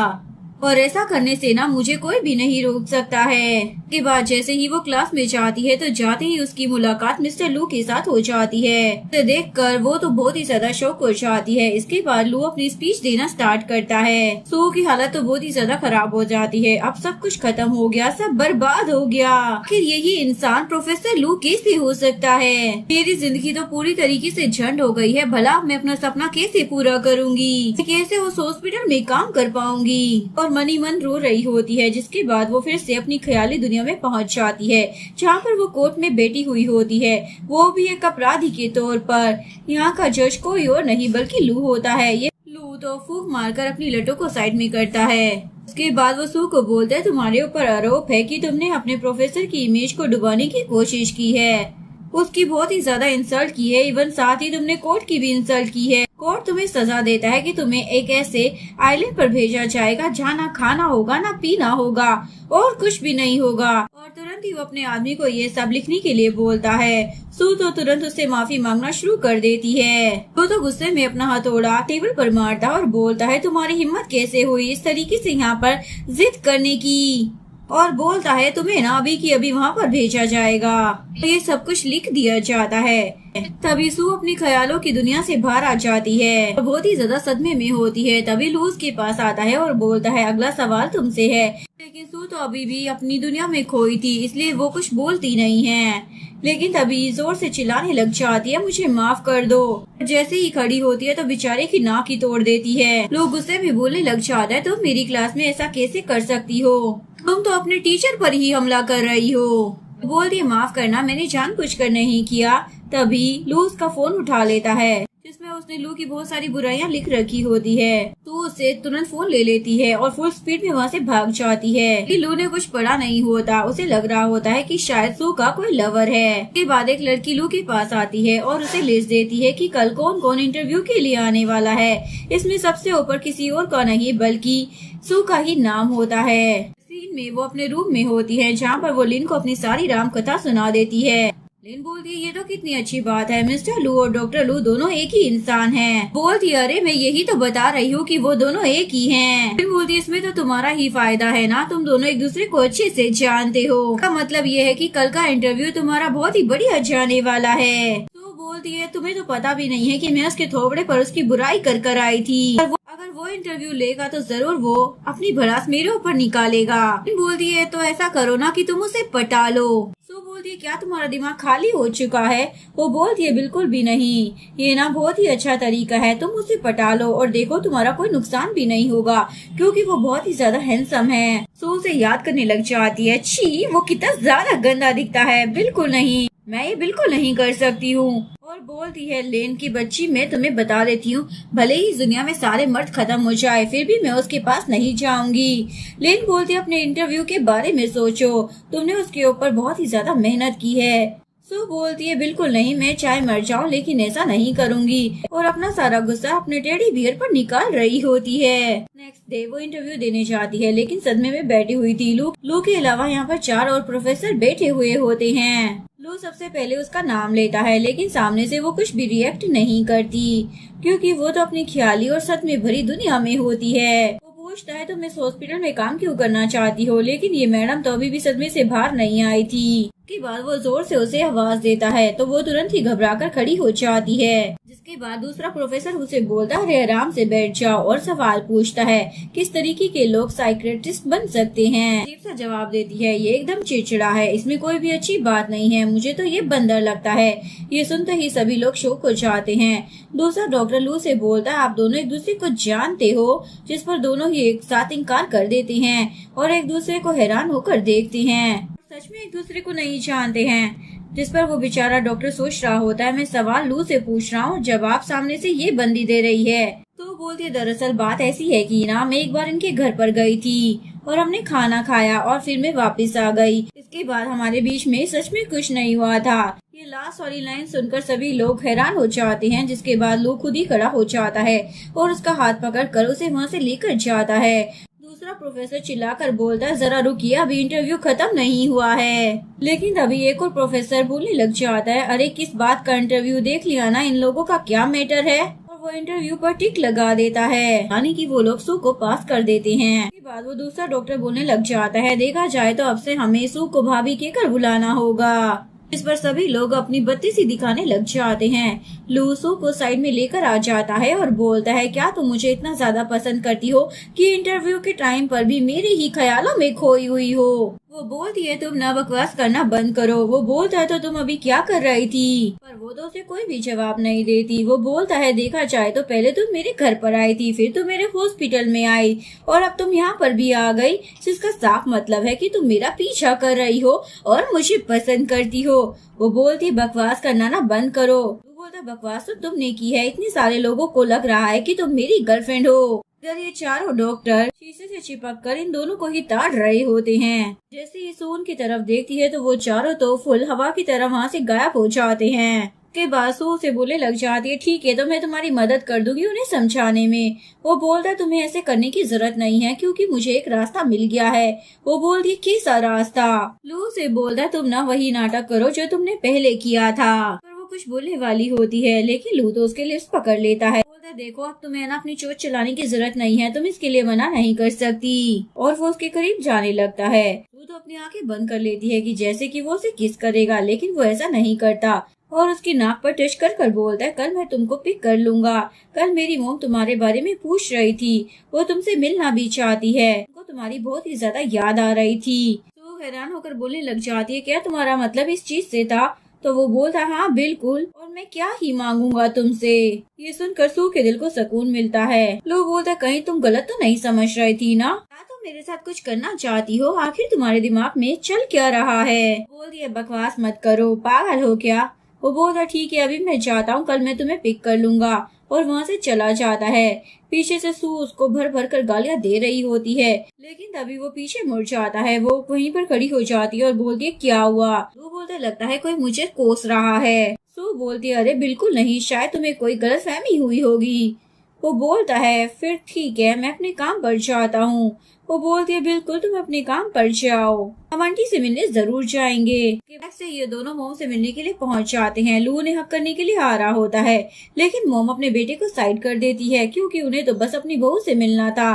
और ऐसा करने से ना मुझे कोई भी नहीं रोक सकता है। के बाद जैसे ही वो क्लास में जाती है तो जाते ही उसकी मुलाकात मिस्टर लू के साथ हो जाती है। उसे देखकर वो तो बहुत ही ज्यादा शॉक हो जाती है। इसके बाद लू अपनी स्पीच देना स्टार्ट करता है। सू की हालत तो बहुत ही ज्यादा खराब हो जाती है। अब सब कुछ खत्म हो गया, सब बर्बाद हो गया। आखिर यही इंसान प्रोफेसर लू कैसे हो सकता है? मेरी जिंदगी तो पूरी तरीके से झंड हो गई है। भला मैं अपना सपना कैसे पूरा करूँगी? कैसे उस हॉस्पिटल में काम कर पाऊंगी? और मनी मन रो रही होती है। जिसके बाद वो फिर से अपनी ख्याली दुनिया में पहुंच जाती है, जहाँ पर वो कोर्ट में बैठी हुई होती है, वो भी एक अपराधी के तौर पर। यहाँ का जज कोई और नहीं बल्कि लू होता है। ये लू तो फूंक मारकर अपनी लटों को साइड में करता है। उसके बाद वो सू को बोलता है, तुम्हारे ऊपर आरोप है कि तुमने अपने प्रोफेसर की इमेज को डुबाने की कोशिश की है, उसकी बहुत ही ज्यादा इंसल्ट की है। इवन साथ ही तुमने कोर्ट की भी इंसल्ट की है। कोर्ट तुम्हें सजा देता है कि तुम्हें एक ऐसे आइलैंड पर भेजा जाएगा जहाँ ना खाना होगा ना पीना होगा और कुछ भी नहीं होगा। और तुरंत ही वो अपने आदमी को ये सब लिखने के लिए बोलता है। सू तो तुरंत उससे माफी मांगना शुरू कर देती है। वो तो गुस्से में अपना हथौड़ा टेबल पर मारता और बोलता है, तुम्हारी हिम्मत कैसे हुई इस तरीके से यहाँ पर जिद करने की? और बोलता है, तुम्हें ना अभी की अभी वहाँ पर भेजा जाएगा। तो ये सब कुछ लिख दिया जाता है। तभी सू अपनी ख्यालों की दुनिया से बाहर आ जाती है और बहुत ही ज्यादा सदमे में होती है। तभी लू उसके पास आता है और बोलता है, अगला सवाल तुमसे है। लेकिन सू तो अभी भी अपनी दुनिया में खोई थी, इसलिए वो कुछ बोलती नहीं है। लेकिन तभी जोर से चिल्लाने लग जाती है, मुझे माफ कर दो। जैसे ही खड़ी होती है तो बेचारे की नाक ही तोड़ देती है। लोग गुस्से में बोलने लग जाता है, तुम मेरी क्लास में ऐसा कैसे कर सकती हो? तुम तो अपने टीचर पर ही हमला कर रही हो। बोलती है, माफ करना, मैंने जानबूझकर नहीं किया। तभी लू उसका फोन उठा लेता है, जिसमें उसने लू की बहुत सारी बुराइयां लिख रखी होती है। तो उसे तुरंत फोन ले लेती है और फुल स्पीड में वहाँ से भाग जाती है। लू ने कुछ पढ़ा नहीं होता, उसे लग रहा होता है कि शायद सू का कोई लवर है। के बाद एक लड़की लू के पास आती है और उसे लिस्ट देती है कि कल कौन कौन इंटरव्यू के लिए आने वाला है। इसमें सबसे ऊपर किसी और का नहीं बल्कि सू का ही नाम होता है। सीन में वो अपने रूम में होती है, जहाँ पर वो लिन को अपनी सारी राम कथा सुना देती है। लिन बोलती है, ये तो कितनी अच्छी बात है, मिस्टर लू और डॉक्टर लू दोनों एक ही इंसान हैं। बोलती है, अरे मैं यही तो बता रही हूँ कि वो दोनों एक ही हैं। लिन बोलती है, इसमें तो तुम्हारा ही फायदा है ना, तुम दोनों एक दूसरे को अच्छे से जानते हो। इसका मतलब ये है कि कल का इंटरव्यू तुम्हारा बहुत ही बढ़िया जाने वाला है। तो बोलती है, तुम्हें तो पता भी नहीं है कि मैं उसके थोबड़े पर उसकी बुराई कर कर आई थी। अगर वो इंटरव्यू लेगा तो जरूर वो अपनी भड़ास मेरे ऊपर निकालेगा। बोलती है, तो ऐसा करो ना कि तुम उसे पटा लो। सो बोलती है, क्या तुम्हारा दिमाग खाली हो चुका है? वो बोलती है, बिल्कुल भी नहीं, ये ना बहुत ही अच्छा तरीका है, तुम उसे पटा लो और देखो तुम्हारा कोई नुकसान भी नहीं होगा, क्योंकि वो बहुत ही ज्यादा हैंडसम है। सो उसे याद करने लग जाती है, छी वो कितना ज्यादा गंदा दिखता है, बिल्कुल नहीं, मैं ये बिल्कुल नहीं कर सकती हूँ। और बोलती है, लेन की बच्ची, मैं तुम्हें बता देती हूँ, भले ही दुनिया में सारे मर्द खत्म हो जाए फिर भी मैं उसके पास नहीं जाऊंगी। लेन बोलती है, अपने इंटरव्यू के बारे में सोचो, तुमने उसके ऊपर बहुत ही ज्यादा मेहनत की है। सो बोलती है, बिल्कुल नहीं, मैं चाहे मर जाऊं लेकिन ऐसा नहीं करूंगी। और अपना सारा गुस्सा अपने टेडी बियर पर निकाल रही होती है। नेक्स्ट डे वो इंटरव्यू देने जाती है, लेकिन सदमे में बैठी हुई थी। लू के अलावा यहाँ पर 4 और प्रोफेसर बैठे हुए होते हैं। लू सबसे पहले उसका नाम लेता है, लेकिन सामने से वो कुछ भी रिएक्ट नहीं करती, क्योंकि वो तो अपनी ख्याली और सदमे भरी दुनिया में होती है। पूछता है, तुम इस हॉस्पिटल में काम क्यों करना चाहती हो? लेकिन ये मैडम तो अभी भी सदमे से बाहर नहीं आई थी। के बाद वो जोर से उसे आवाज देता है तो वो तुरंत ही घबराकर खड़ी हो जाती है। जिसके बाद दूसरा प्रोफेसर उसे बोलता है, आराम से बैठ जाओ, और सवाल पूछता है, किस तरीके के लोग साइकियाट्रिस्ट बन सकते हैं? अजीब सा जवाब देती है, ये एकदम चिड़चिड़ा है, इसमें कोई भी अच्छी बात नहीं है, मुझे तो ये बंदर लगता है। ये सुनते ही सभी लोग शौक हो जाते हैं। दूसरा डॉक्टर लू से बोलता है, आप दोनों एक दूसरे को जानते हो? जिस पर दोनों ही एक साथ इनकार कर देते हैं और एक दूसरे को हैरान होकर देखते हैं। सच में एक दूसरे को नहीं जानते हैं। जिस पर वो बेचारा डॉक्टर सोच रहा होता है, मैं सवाल लू से पूछ रहा हूँ, जवाब सामने से ये बंदी दे रही है। तो बोलती है, दरअसल बात ऐसी है कि ना मैं एक बार इनके घर पर गई थी और हमने खाना खाया और फिर मैं वापस आ गई। इसके बाद हमारे बीच में सच में कुछ नहीं हुआ था। ये लास्ट वाली लाइन सुनकर सभी लोग हैरान हो जाते हैं। जिसके बाद लू खुद ही खड़ा हो जाता है और उसका हाथ पकड़कर उसे वहाँ से लेकर जाता है। दूसरा प्रोफेसर चिल्लाकर बोलता है, जरा रुकिए, अभी इंटरव्यू खत्म नहीं हुआ है। लेकिन तभी एक और प्रोफेसर बोलने लग जाता है, अरे किस बात का इंटरव्यू, देख लिया ना, इन लोगों का क्या मैटर है? और वो इंटरव्यू पर टिक लगा देता है, यानी कि वो लोग सू को पास कर देते हैं। इसके बाद वो दूसरा डॉक्टर बोलने लग जाता है, देखा जाए तो अब से हमें सू को भाभी कहकर बुलाना होगा। इस पर सभी लोग अपनी बत्ती सी दिखाने लग जाते हैं। लू सू को साइड में लेकर आ जाता है और बोलता है, क्या तुम मुझे इतना ज्यादा पसंद करती हो कि इंटरव्यू के टाइम पर भी मेरे ही ख्यालों में खोई हुई हो। वो बोलती है, तुम ना बकवास करना बंद करो। वो बोलता है, तो तुम अभी क्या कर रही थी? पर वो तो उसे कोई भी जवाब नहीं देती। वो बोलता है, देखा जाए तो पहले तुम मेरे घर पर आई थी, फिर तुम मेरे हॉस्पिटल में आई और अब तुम यहाँ पर भी आ गई, जिसका साफ मतलब है कि तुम मेरा पीछा कर रही हो और मुझे पसंद करती हो। वो बोलती, बकवास करना ना बंद करो। वो बोलता, बकवास तो तुमने की है, इतने सारे लोगों को लग रहा है कि तुम मेरी गर्लफ्रेंड हो। इधर ये चारों डॉक्टर शीशे से चिपक कर इन दोनों को ही ताड़ रहे होते हैं। जैसे ही सू उनकी तरफ देखती है तो वो चारों तो फुल हवा की तरह वहाँ से गायब हो जाते हैं। के बाद सू से बोले लग जाती है, ठीक है तो मैं तुम्हारी मदद कर दूंगी उन्हें समझाने में। वो बोलता है, तुम्हें ऐसे करने की जरूरत नहीं है क्योंकि मुझे एक रास्ता मिल गया है। वो बोलती है, कैसा रास्ता? लू से बोलता है, तुम ना वही नाटक करो जो तुमने पहले किया था। पर वो कुछ बोलने वाली होती है लेकिन लू तो उसके लिप्स पकड़ लेता है। बोलता है, देखो अब तुम्हें ना अपनी चोट चलाने की जरूरत नहीं है, तुम इसके लिए मना नहीं कर सकती। और वो उसके करीब जाने लगता है। लू तो अपनी आंखें बंद कर लेती है कि जैसे कि वो उसे किस करेगा, लेकिन वो ऐसा नहीं करता और उसकी नाक पर टच कर कर बोलता है, कल मैं तुमको पिक कर लूंगा। कल मेरी मोम तुम्हारे बारे में पूछ रही थी, वो तुमसे मिलना भी चाहती है, उनको तुम्हारी बहुत ही ज्यादा याद आ रही थी। तो हैरान होकर बोलने लग जाती है, क्या तुम्हारा मतलब इस चीज से था? तो वो बोलता, हाँ बिल्कुल, और मैं क्या ही मांगूंगा तुमसे। ये सुनकर सू के दिल को सुकून मिलता है। लोग बोलता, कहीं तुम गलत तो नहीं समझ रही थी ना? तुम मेरे साथ कुछ करना चाहती हो? आखिर तुम्हारे दिमाग में चल क्या रहा है? बोल दिया, बकवास मत करो, पागल हो क्या? वो बोलता, ठीक है अभी मैं जाता हूँ, कल मैं तुम्हें पिक कर लूंगा। और वहाँ से चला जाता है। पीछे से सू उसको भर भर कर गालियाँ दे रही होती है, लेकिन तभी वो पीछे मुड़ जाता है। वो वहीं पर खड़ी हो जाती है और बोलती है, क्या हुआ? वो बोलता, लगता है कोई मुझे कोस रहा है। सू बोलती है, अरे बिल्कुल नहीं, शायद तुम्हें कोई गलतफहमी हुई होगी। वो बोलता है, फिर ठीक है मैं अपने काम पर जाता हूँ। वो बोलती है, बिल्कुल तुम अपने काम पर जाओ, हम आंटी से मिलने जरूर जाएंगे। से ये दोनों मोम से मिलने के लिए पहुंच जाते हैं। लू उन्हें हक करने के लिए आ रहा होता है, लेकिन मोम अपने बेटे को साइड कर देती है क्योंकि उन्हें तो बस अपनी बहू से मिलना था।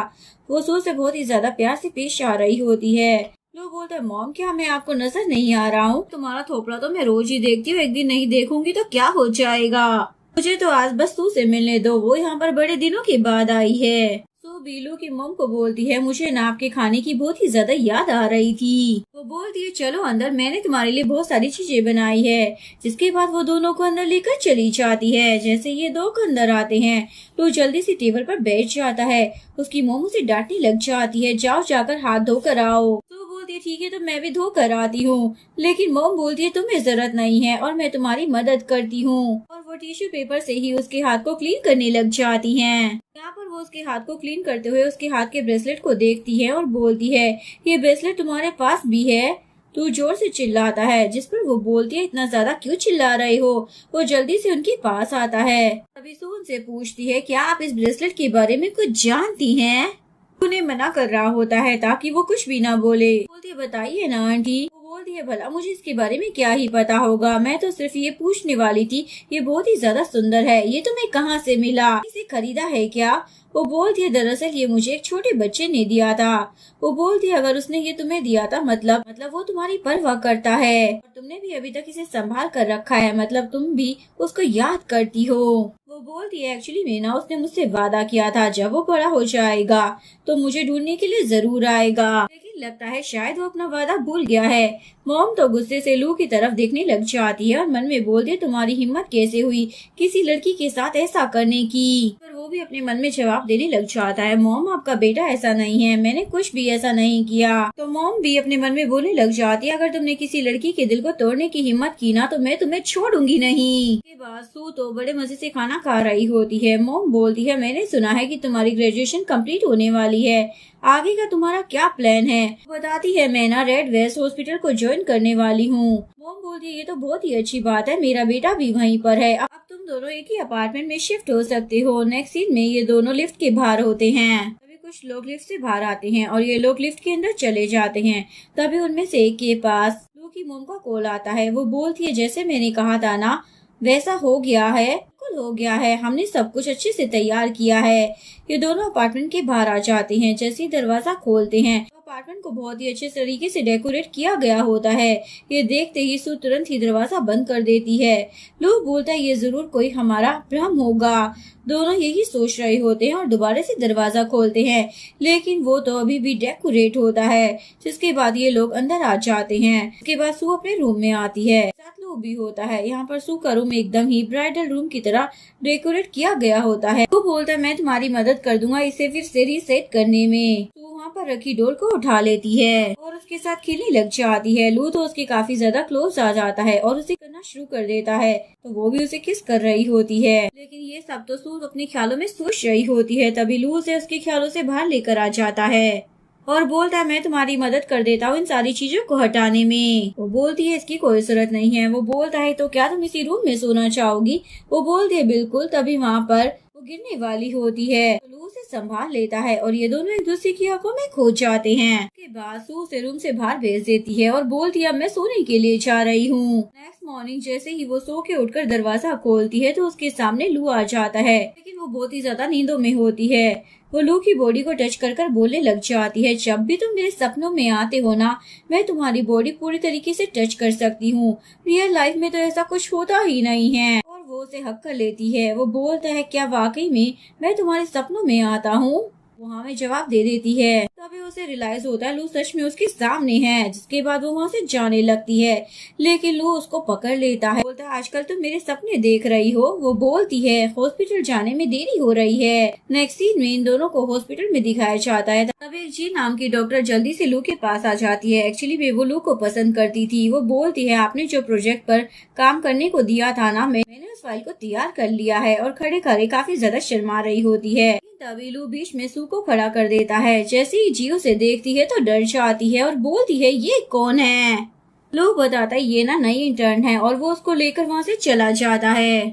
वो सू से बहुत ही ज्यादा प्यार से पेश आ रही होती है। लू बोलता है, मॉम क्या मैं आपको नजर नहीं आ रहा हूँ? तुम्हारा थोपड़ा तो मैं रोज ही देखती हूँ, एक दिन नहीं देखूंगी तो क्या हो जाएगा? मुझे तो आज बस सू से मिलने दो, वो यहाँ पर बड़े दिनों के बाद आई है। सू बीलू की मॉम को बोलती है, मुझे ना आपके खाने की बहुत ही ज्यादा याद आ रही थी। वो बोलती है, चलो अंदर, मैंने तुम्हारे लिए बहुत सारी चीजें बनाई है। जिसके बाद वो दोनों को अंदर लेकर चली जाती है। जैसे ये दो अंदर आते हैं तो जल्दी से टेबल पर बैठ जाता है। उसकी मॉम उसे डांटने लग जाती है, जाओ जाकर हाथ धोकर आओ। तो बोलती है, ठीक है तो मैं भी धो कर आती हूँ। लेकिन मॉम बोलती है, तुम्हें जरूरत नहीं है और मैं तुम्हारी मदद करती हूँ। और वो टिश्यू पेपर से ही उसके हाथ को क्लीन करने लग जाती हैं। यहाँ पर वो उसके हाथ को क्लीन करते हुए उसके हाथ के ब्रेसलेट को देखती है और बोलती है, ये ब्रेसलेट तुम्हारे पास भी है? तू जोर से चिल्लाता है, जिस पर वो बोलती है, इतना ज्यादा क्यों चिल्ला रहे हो? वो जल्दी से उनके पास आता है। तभी सू उनसे पूछती है, क्या आप इस ब्रेसलेट के बारे में कुछ जानती हैं? उन्हें मना कर रहा होता है ताकि वो कुछ भी ना बोले। बोलती है, बताइए ना आंटी। वो बोलती है, भला मुझे इसके बारे में क्या ही पता होगा, मैं तो सिर्फ ये पूछने वाली थी, ये बहुत ही ज्यादा सुंदर है, ये तुम्हें कहाँ से मिला? इसे खरीदा है क्या? वो बोलती है, दरअसल ये मुझे एक छोटे बच्चे ने दिया था। वो बोलती है, अगर उसने ये तुम्हें दिया था मतलब वो तुम्हारी परवाह करता है और तुमने भी अभी तक इसे संभाल कर रखा है, मतलब तुम भी उसको याद करती हो। वो बोलती है, एक्चुअली में ना उसने मुझसे वादा किया था जब वो बड़ा हो जाएगा तो मुझे ढूंढने के लिए जरूर आएगा, लेकिन लगता है शायद वो अपना वादा भूल गया है। मॉम तो गुस्से से लू की तरफ देखने लग जाती है और मन में बोलती है, तुम्हारी हिम्मत कैसे हुई किसी लड़की के साथ ऐसा करने की? पर वो भी अपने मन में जवाब देने लग जाता है, मॉम आपका बेटा ऐसा नहीं है, मैंने कुछ भी ऐसा नहीं किया। तो मॉम भी अपने मन में बोलने लग जाती है, अगर तुमने किसी लड़की के दिल को तोड़ने की हिम्मत की ना तो मैं तुम्हें छोड़ूंगी नहीं। के बाद सू तो बड़े मजे से खाना खा रही होती है। मॉम बोलती है, मैंने सुना है कि तुम्हारी ग्रेजुएशन कंप्लीट होने वाली है, आगे का तुम्हारा क्या प्लान है? बताती है, मैं ना रेड वेस्ट हॉस्पिटल को ज्वाइन करने वाली हूँ। मॉम बोलती है, ये तो बहुत ही अच्छी बात है, मेरा बेटा भी वहीं पर है, अब तुम दोनों एक ही अपार्टमेंट में शिफ्ट हो सकते हो। नेक्स्ट सीन में ये दोनों लिफ्ट के बाहर होते हैं। तभी कुछ लोग लिफ्ट से बाहर आते हैं और ये लोग लिफ्ट के अंदर चले जाते हैं। तभी उनमें से एक के पास लू की मॉम का कॉल आता है। वो बोलती है, जैसे मैंने कहा था ना, वैसा हो गया है, बिल्कुल हो गया है। हमने सब कुछ अच्छे से तैयार किया है। ये दोनों अपार्टमेंट के बाहर आ जाते हैं। जैसे ही दरवाजा खोलते हैं अपार्टमेंट को बहुत ही अच्छे तरीके से डेकोरेट किया गया होता है। ये देखते ही सू तुरंत ही दरवाजा बंद कर देती है। लू बोलता है ये जरूर कोई हमारा भ्रम होगा। दोनों यही सोच रहे होते हैं और दोबारा से दरवाजा खोलते हैं, लेकिन वो तो अभी भी डेकोरेट होता है। जिसके बाद ये लोग अंदर आ जाते हैं। इसके बाद सू अपने रूम में आती है। साथ लू भी होता है। यहाँ पर सू का रूम एकदम ही ब्राइडल रूम की तरह डेकोरेट किया गया होता है। वो बोलता है मैं तुम्हारी मदद कर दूंगा इसे फिर से रीसेट करने में। वहाँ पर रखी डोर को उठा लेती है और उसके साथ खेलने लग जाती है। लू तो उसके काफी ज्यादा क्लोज आ जाता है और उसे करना शुरू कर देता है, तो वो भी उसे किस कर रही होती है। लेकिन ये सब तो सू अपने ख्यालों में सोच रही होती है। तभी लू उसे उसके ख्यालों से बाहर लेकर आ जाता है और बोलता है मैं तुम्हारी मदद कर देता हूँ इन सारी चीजों को हटाने में। वो बोलती है इसकी कोई जरूरत नहीं है। वो बोलता है तो क्या तुम इसी रूम में सोना चाहोगी? वो बोलती है बिल्कुल। तभी वहाँ पर वो गिरने वाली होती है। तो लू उसे संभाल लेता है और ये दोनों एक दूसरे की आंखों में खो जाते हैं। उसके बाद सू उसे रूम से बाहर भेज देती है और बोलती है अब मैं सोने के लिए जा रही हूँ। नेक्स्ट मॉर्निंग जैसे ही वो सो के उठकर दरवाजा खोलती है तो उसके सामने लू आ जाता है, लेकिन वो बहुत ही ज्यादा नींदों में होती है। वो लू की बॉडी को टच कर कर बोलने लग जाती है जब भी तुम मेरे सपनों में आते हो ना, मैं तुम्हारी बॉडी पूरी तरीके से टच कर सकती हूँ। रियल लाइफ में तो ऐसा कुछ होता ही नहीं है। और वो उसे हक कर लेती है। वो बोलता है क्या वाकई में मैं तुम्हारे सपनों में आता हूँ? वो हाँ में जवाब दे देती है। तभी उसे रियलाइज होता है लू सच में उसके सामने है। जिसके बाद वो वहाँ से जाने लगती है, लेकिन लू उसको पकड़ लेता है। बोलता है आजकल तुम मेरे सपने देख रही हो। वो बोलती है हॉस्पिटल जाने में देरी हो रही है। नेक्स्ट सीन में इन दोनों को हॉस्पिटल में दिखाया जाता है। तब एक जी नाम की डॉक्टर जल्दी से लू के पास आ जाती है। एक्चुअली वो लू को पसंद करती थी। वो बोलती है आपने जो प्रोजेक्ट पर काम करने को दिया था ना, मैंने उस फाइल को तैयार कर लिया है। और खड़े खड़े काफी ज्यादा शर्मा रही होती है। तभी लू बीच में सू को खड़ा कर देता है। जैसे ही जी उसे देखती है तो डर जाती है और बोलती है ये कौन है? लू बताता है ये ना नई इंटर्न है और वो उसको लेकर वहाँ से चला जाता है।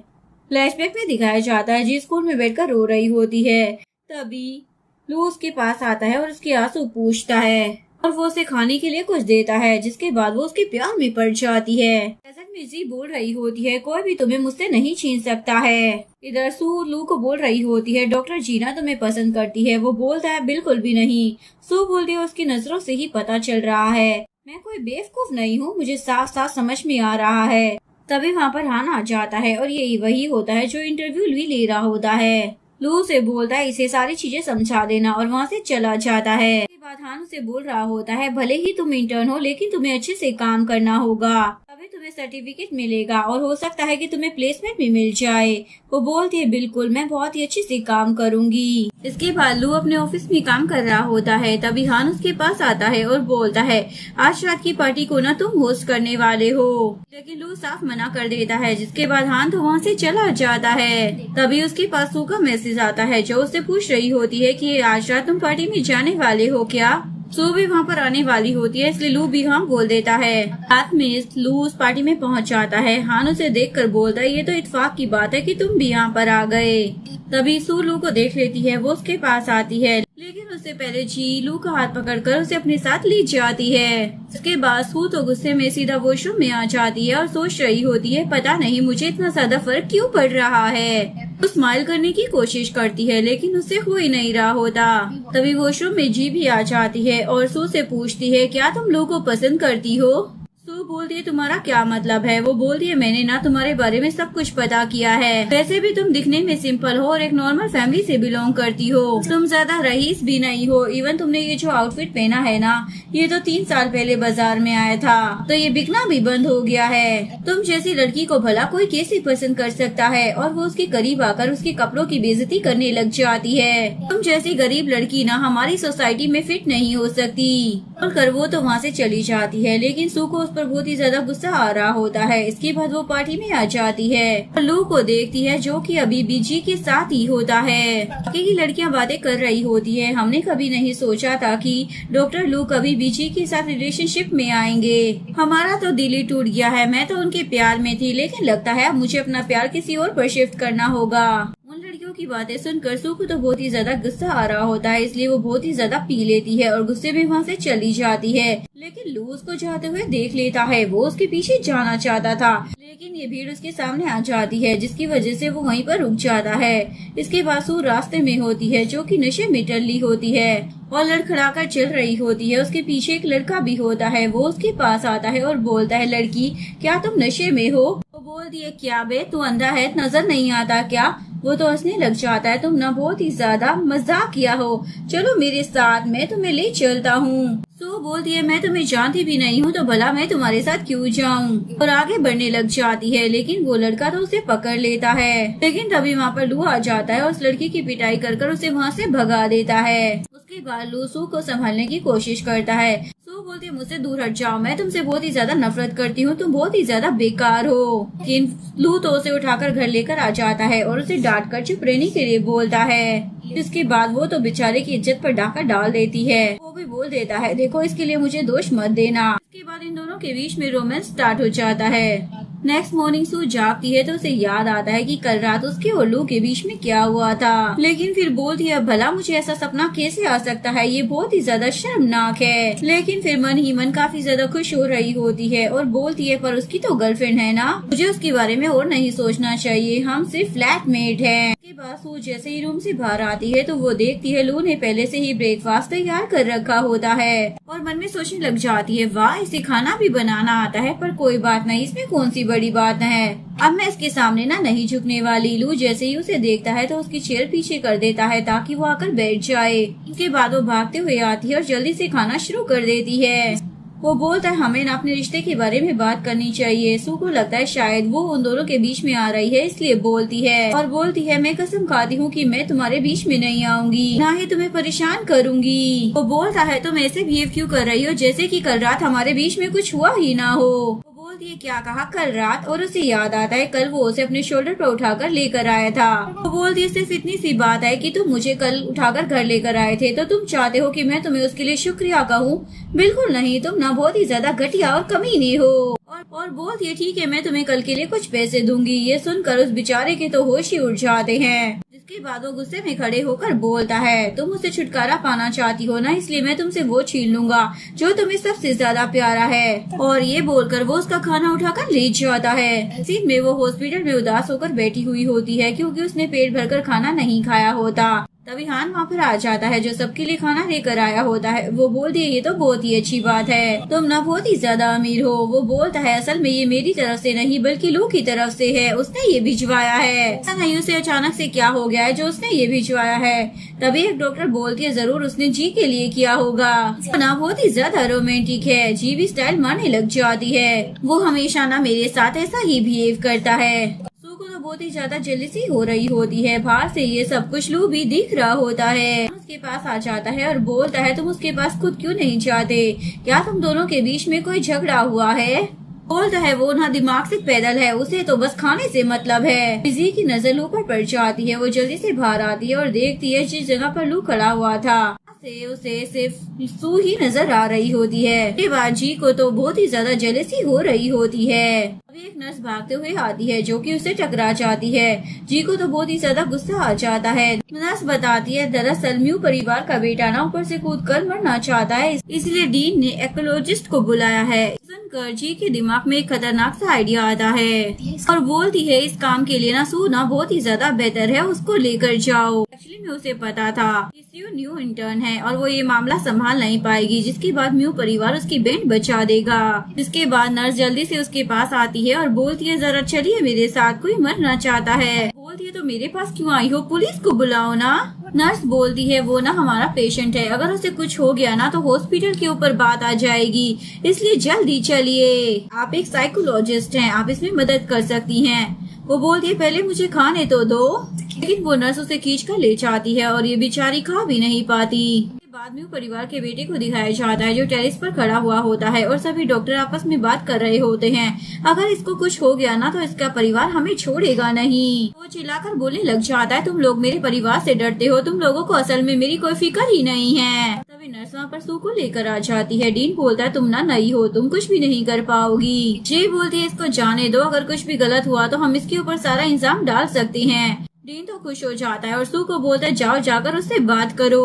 फ्लैशबैक में दिखाया जाता है जी स्कूल में बैठकर रो रही होती है। तभी लू उसके पास आता है और उसके आंसू पूछता है और वो उसे खाने के लिए कुछ देता है। जिसके बाद वो उसके प्यार में पड़ जाती है। में जी बोल रही होती है कोई भी तुम्हें मुझसे नहीं छीन सकता है। इधर सू लू को बोल रही होती है डॉक्टर जीना तुम्हें पसंद करती है। वो बोलता है बिल्कुल भी नहीं। सू बोलती है उसकी नजरों से ही पता चल रहा है। मैं कोई बेवकूफ नहीं हूँ, मुझे साफ साफ समझ में आ रहा है। तभी वहाँ पर हान आ जाता है और यही वही होता है जो इंटरव्यू भी ले रहा होता है। लू से बोलता है इसे सारी चीजें समझा देना और वहाँ से चला जाता है। इसके बाद हान से बोल रहा होता है भले ही तुम इंटर्न हो लेकिन तुम्हें अच्छे से काम करना होगा, तभी तुम्हें सर्टिफिकेट मिलेगा और हो सकता है कि तुम्हें प्लेसमेंट भी मिल जाए। वो बोलती है बिल्कुल मैं बहुत ही अच्छे से काम करूंगी। इसके बाद लू अपने ऑफिस में काम कर रहा होता है। तभी हान उसके पास आता है और बोलता है आज रात की पार्टी को ना तुम होस्ट करने वाले हो, लेकिन लू साफ मना कर देता है। जिसके बाद हान तो वहाँ से चला जाता है। तभी उसके पास सू का मैसेज आता है जो उससे पूछ रही होती है कि आज रात तुम पार्टी में जाने वाले हो क्या? सू भी वहाँ पर आने वाली होती है इसलिए लू भी हाँ बोल देता है। रात में लू उस पार्टी में पहुँच जाता है। हान उसे देखकर बोलता है ये तो इत्तेफाक की बात है कि तुम भी यहाँ पर आ गए। तभी सू लू को देख लेती है। वो उसके पास आती है लेकिन उससे पहले जी लू का हाथ पकड़कर उसे अपने साथ ले जाती है। इसके बाद सू तो गुस्से में सीधा वॉशरूम में आ जाती है और सोच रही होती है पता नहीं मुझे इतना ज्यादा फर्क क्यों पड़ रहा है। वो स्माइल करने की कोशिश करती है लेकिन उससे हो ही नहीं रहा होता। तभी वॉशरूम में जी भी आ जाती है और सू से पूछती है क्या तुम लोग को पसंद करती हो? सू बोलती है तुम्हारा क्या मतलब है? वो बोलती है मैंने ना तुम्हारे बारे में सब कुछ पता किया है। वैसे भी तुम दिखने में सिंपल हो और एक नॉर्मल फैमिली से बिलोंग करती हो। तुम ज्यादा रईस भी नहीं हो। इवन तुमने ये जो आउटफिट पहना है ना ये तो 3 साल पहले बाजार में आया था, तो ये बिकना भी बंद हो गया है। तुम जैसी लड़की को भला कोई कैसे पसंद कर सकता है? और वो उसके करीब आकर उसके कपड़ों की बेइज्जती करने लग जाती है। तुम जैसी गरीब लड़की ना हमारी सोसाइटी में फिट नहीं हो सकती। और कर वो तो वहाँ से चली जाती है लेकिन सू को पर बहुत ही ज्यादा गुस्सा आ रहा होता है। इसके बाद वो पार्टी में आ जाती है और लू को देखती है जो कि अभी भी जी के साथ ही होता है। बाकी की लड़कियां बातें कर रही होती है। हमने कभी नहीं सोचा था कि डॉक्टर लू कभी भी जी के साथ रिलेशनशिप में आएंगे। हमारा तो दिल ही टूट गया है। मैं तो उनके प्यार में थी लेकिन लगता है अब मुझे अपना प्यार किसी और पर शिफ्ट करना होगा। उन लड़कियों की बातें सुनकर सू को तो बहुत ही ज्यादा गुस्सा आ रहा होता है इसलिए वो बहुत ही ज्यादा पी लेती है और गुस्से में वहाँ से चली जाती है। लेकिन लू उसको जाते हुए देख लेता है। वो उसके पीछे जाना चाहता था लेकिन ये भीड़ उसके सामने आ जाती है, जिसकी वजह से वो वहीं पर रुक जाता है। इसके बाद सू रास्ते में होती है, जो कि नशे में टल्ली होती है और लड़खड़ाकर चल रही होती है। उसके पीछे एक लड़का भी होता है। वो उसके पास आता है और बोलता है, लड़की क्या तुम नशे में हो? वो बोलती है, क्या बे तू अंधा है, नजर नहीं आता क्या? वो तो हंसने लग जाता है, तुम ना बहुत ही ज्यादा मजाक किया हो, चलो मेरे साथ, मैं तुम्हें ले चलता हूँ। सो बोलती है, मैं तुम्हें जानती भी नहीं हूँ तो भला मैं तुम्हारे साथ क्यों जाऊँ? और आगे बढ़ने लग जाती है, लेकिन वो लड़का तो उसे पकड़ लेता है। लेकिन तभी वहाँ पर लू आ जाता है और उस लड़की की पिटाई कर उसे वहाँ से भगा देता है। उसके बाद लू सू को संभालने की कोशिश करता है। सू बोलती है, मुझसे दूर हट जाओ, मैं तुमसे बहुत ही ज्यादा नफरत करती हूँ, तुम बहुत ही ज्यादा बेकार हो। लेकिन लू तो उसे उठाकर घर लेकर आ जाता है और उसे डांट कर चुप रहने के लिए बोलता है। इसके बाद वो तो बेचारे की इज्जत पर डाका डाल देती है। वो भी बोल देता है, देखो इसके लिए मुझे दोष मत देना। इसके बाद इन दोनों के बीच में रोमांस स्टार्ट हो जाता है। नेक्स्ट मॉर्निंग सू जागती है तो उसे याद आता है कि कल रात उसके और लू के बीच में क्या हुआ था। लेकिन फिर बोलती है, भला मुझे ऐसा सपना कैसे आ सकता है, ये बहुत ही ज्यादा शर्मनाक है। लेकिन फिर मन ही मन काफी ज्यादा खुश हो रही होती है और बोलती है, पर उसकी तो गर्लफ्रेंड है ना, मुझे उसके बारे में और नहीं सोचना चाहिए, हम सिर्फ फ्लैटमेट हैं। इसके बाद सू जैसे ही रूम से बाहर आती है तो वो देखती है लू ने पहले से ही ब्रेकफास्ट तैयार कर रखा होता है और मन में सोचने लग जाती है, वाह इसे खाना भी बनाना आता है, पर कोई बात नहीं, इसमें कौन सी बड़ी बात है, अब मैं इसके सामने ना नहीं झुकने वाली। लू जैसे ही उसे देखता है तो उसकी चेयर पीछे कर देता है ताकि वो आकर बैठ जाए। उसके बाद वो भागते हुए आती है और जल्दी से खाना शुरू कर देती है। वो बोलता है, हमें ना अपने रिश्ते के बारे में बात करनी चाहिए। सू को लगता है शायद वो उन दोनों के बीच में आ रही है, इसलिए बोलती है और बोलती है, मैं कसम खाती हूँ कि मैं तुम्हारे बीच में नहीं आऊंगी, ना ही तुम्हें परेशान करूंगी। वो बोलता है, तुम ऐसे बिहेव क्यों कर रही हो जैसे कि कल रात हमारे बीच में कुछ हुआ ही ना हो। बोलती है, क्या कहा कल रात? और उसे याद आता है कल वो उसे अपने शोल्डर पर उठाकर लेकर आया था। वो बोलती है, सिर्फ इतनी सी बात है कि तुम मुझे कल उठाकर घर लेकर आए थे, तो तुम चाहते हो कि मैं तुम्हें उसके लिए शुक्रिया कहूँ? बिल्कुल नहीं, तुम ना बहुत ही ज्यादा घटिया और कमीनी हो। और बोलती है, ठीक है मैं तुम्हें कल के लिए कुछ पैसे दूंगी। ये सुनकर उस बेचारे के तो होश ही उड़ जाते हैं। जिसके बाद वो गुस्से में खड़े होकर बोलता है, तुम मुझसे छुटकारा पाना चाहती हो ना, इसलिए मैं तुमसे वो छीन लूंगा जो तुम्हें सबसे ज्यादा प्यारा है। और ये बोलकर वो उसका खाना उठाकर ले जाता है। सीन में वो हॉस्पिटल में उदास होकर बैठी हुई होती है क्योंकि उसने पेट भरकर खाना नहीं खाया होता। तभी हान वहाँ पर आ जाता है जो सबके लिए खाना लेकर आया होता है। वो बोलती है, ये तो बहुत ही अच्छी बात है, तुम ना बहुत ही ज्यादा अमीर हो। वो बोलता है, असल में ये मेरी तरफ से नहीं बल्कि लू की तरफ से है, उसने ये भिजवाया है। ऐसा नहीं उसे अचानक से क्या हो गया है जो उसने ये भिजवाया है। तभी एक डॉक्टर बोलती है, जरूर उसने जी के लिए किया होगा, ना बहुत ही ज्यादा रोमांटिक है। जी भी स्टाइल मारने लग जाती है, वो हमेशा ना मेरे साथ ऐसा ही बिहेव करता है। बहुत ही ज्यादा जेलसी हो रही होती है। बाहर से ये सब कुछ लू भी दिख रहा होता है। उसके पास आ जाता है और बोलता है, तुम उसके पास खुद क्यों नहीं जाते? क्या तुम दोनों के बीच में कोई झगड़ा हुआ है? बोलता है, वो ना दिमाग से पैदल है, उसे तो बस खाने से मतलब है। बिजी की नजर लू पर पड़ जाती है। वो जल्दी से बाहर आती है और देखती है जिस जगह पर लू खड़ा हुआ था से उसे सिर्फ सू ही नजर आ रही होती है। उसके बाद जी को तो बहुत ही ज्यादा जेलसी हो रही होती है। अभी एक नर्स भागते हुए आती है जो कि उसे टकरा जाती है। जी को तो बहुत ही ज्यादा गुस्सा आ जाता है। नर्स बताती है, दरअसल म्यू परिवार का बेटा ना ऊपर से कूदकर मरना चाहता है, इसलिए डीन ने एक्लोजिस्ट को बुलाया है। सुनकर जी के दिमाग में एक खतरनाक सा आइडिया आता है और बोलती है, इस काम के लिए ना सू ना बहुत ही ज्यादा बेहतर है, उसको लेकर जाओ। एक्चुअली में उसे पता था न्यू इंटर्न है और वो ये मामला संभाल नहीं पाएगी, जिसके बाद म्यू परिवार उसकी बैंड बचा देगा। जिसके बाद नर्स जल्दी से उसके पास आती है और बोलती है, जरा चलिए मेरे साथ, कोई मरना चाहता है। बोलती है, तो मेरे पास क्यों आई हो, पुलिस को बुलाओ ना। नर्स बोलती है, वो ना हमारा पेशेंट है, अगर उसे कुछ हो गया ना तो हॉस्पिटल के ऊपर बात आ जाएगी, इसलिए जल्दी चलिए। आप एक साइकोलॉजिस्ट हैं, आप इसमें मदद कर सकती हैं। वो बोलती है, पहले मुझे खाने तो दो। लेकिन वो नर्स उसे खींच कर ले जाती है और ये बेचारी खा भी नहीं पाती। बाद में परिवार के बेटे को दिखाया जाता है जो टेरेस पर खड़ा हुआ होता है और सभी डॉक्टर आपस में बात कर रहे होते हैं। अगर इसको कुछ हो गया ना तो इसका परिवार हमें छोड़ेगा नहीं। वो चिल्लाकर बोलने लग जाता है, तुम लोग मेरे परिवार से डरते हो, तुम लोगों को असल में मेरी कोई फिक्र ही नहीं है। तभी नर्स वहाँ पर सू को लेकर आ जाती है। डीन बोलता है, तुम ना नई हो, तुम कुछ भी नहीं कर पाओगी। जे बोलती है, इसको जाने दो, अगर कुछ भी गलत हुआ तो हम इसके ऊपर सारा इल्जाम डाल सकते हैं। डीन तो खुश हो जाता है और सू को बोलता है जाओ जाकर उससे बात करो।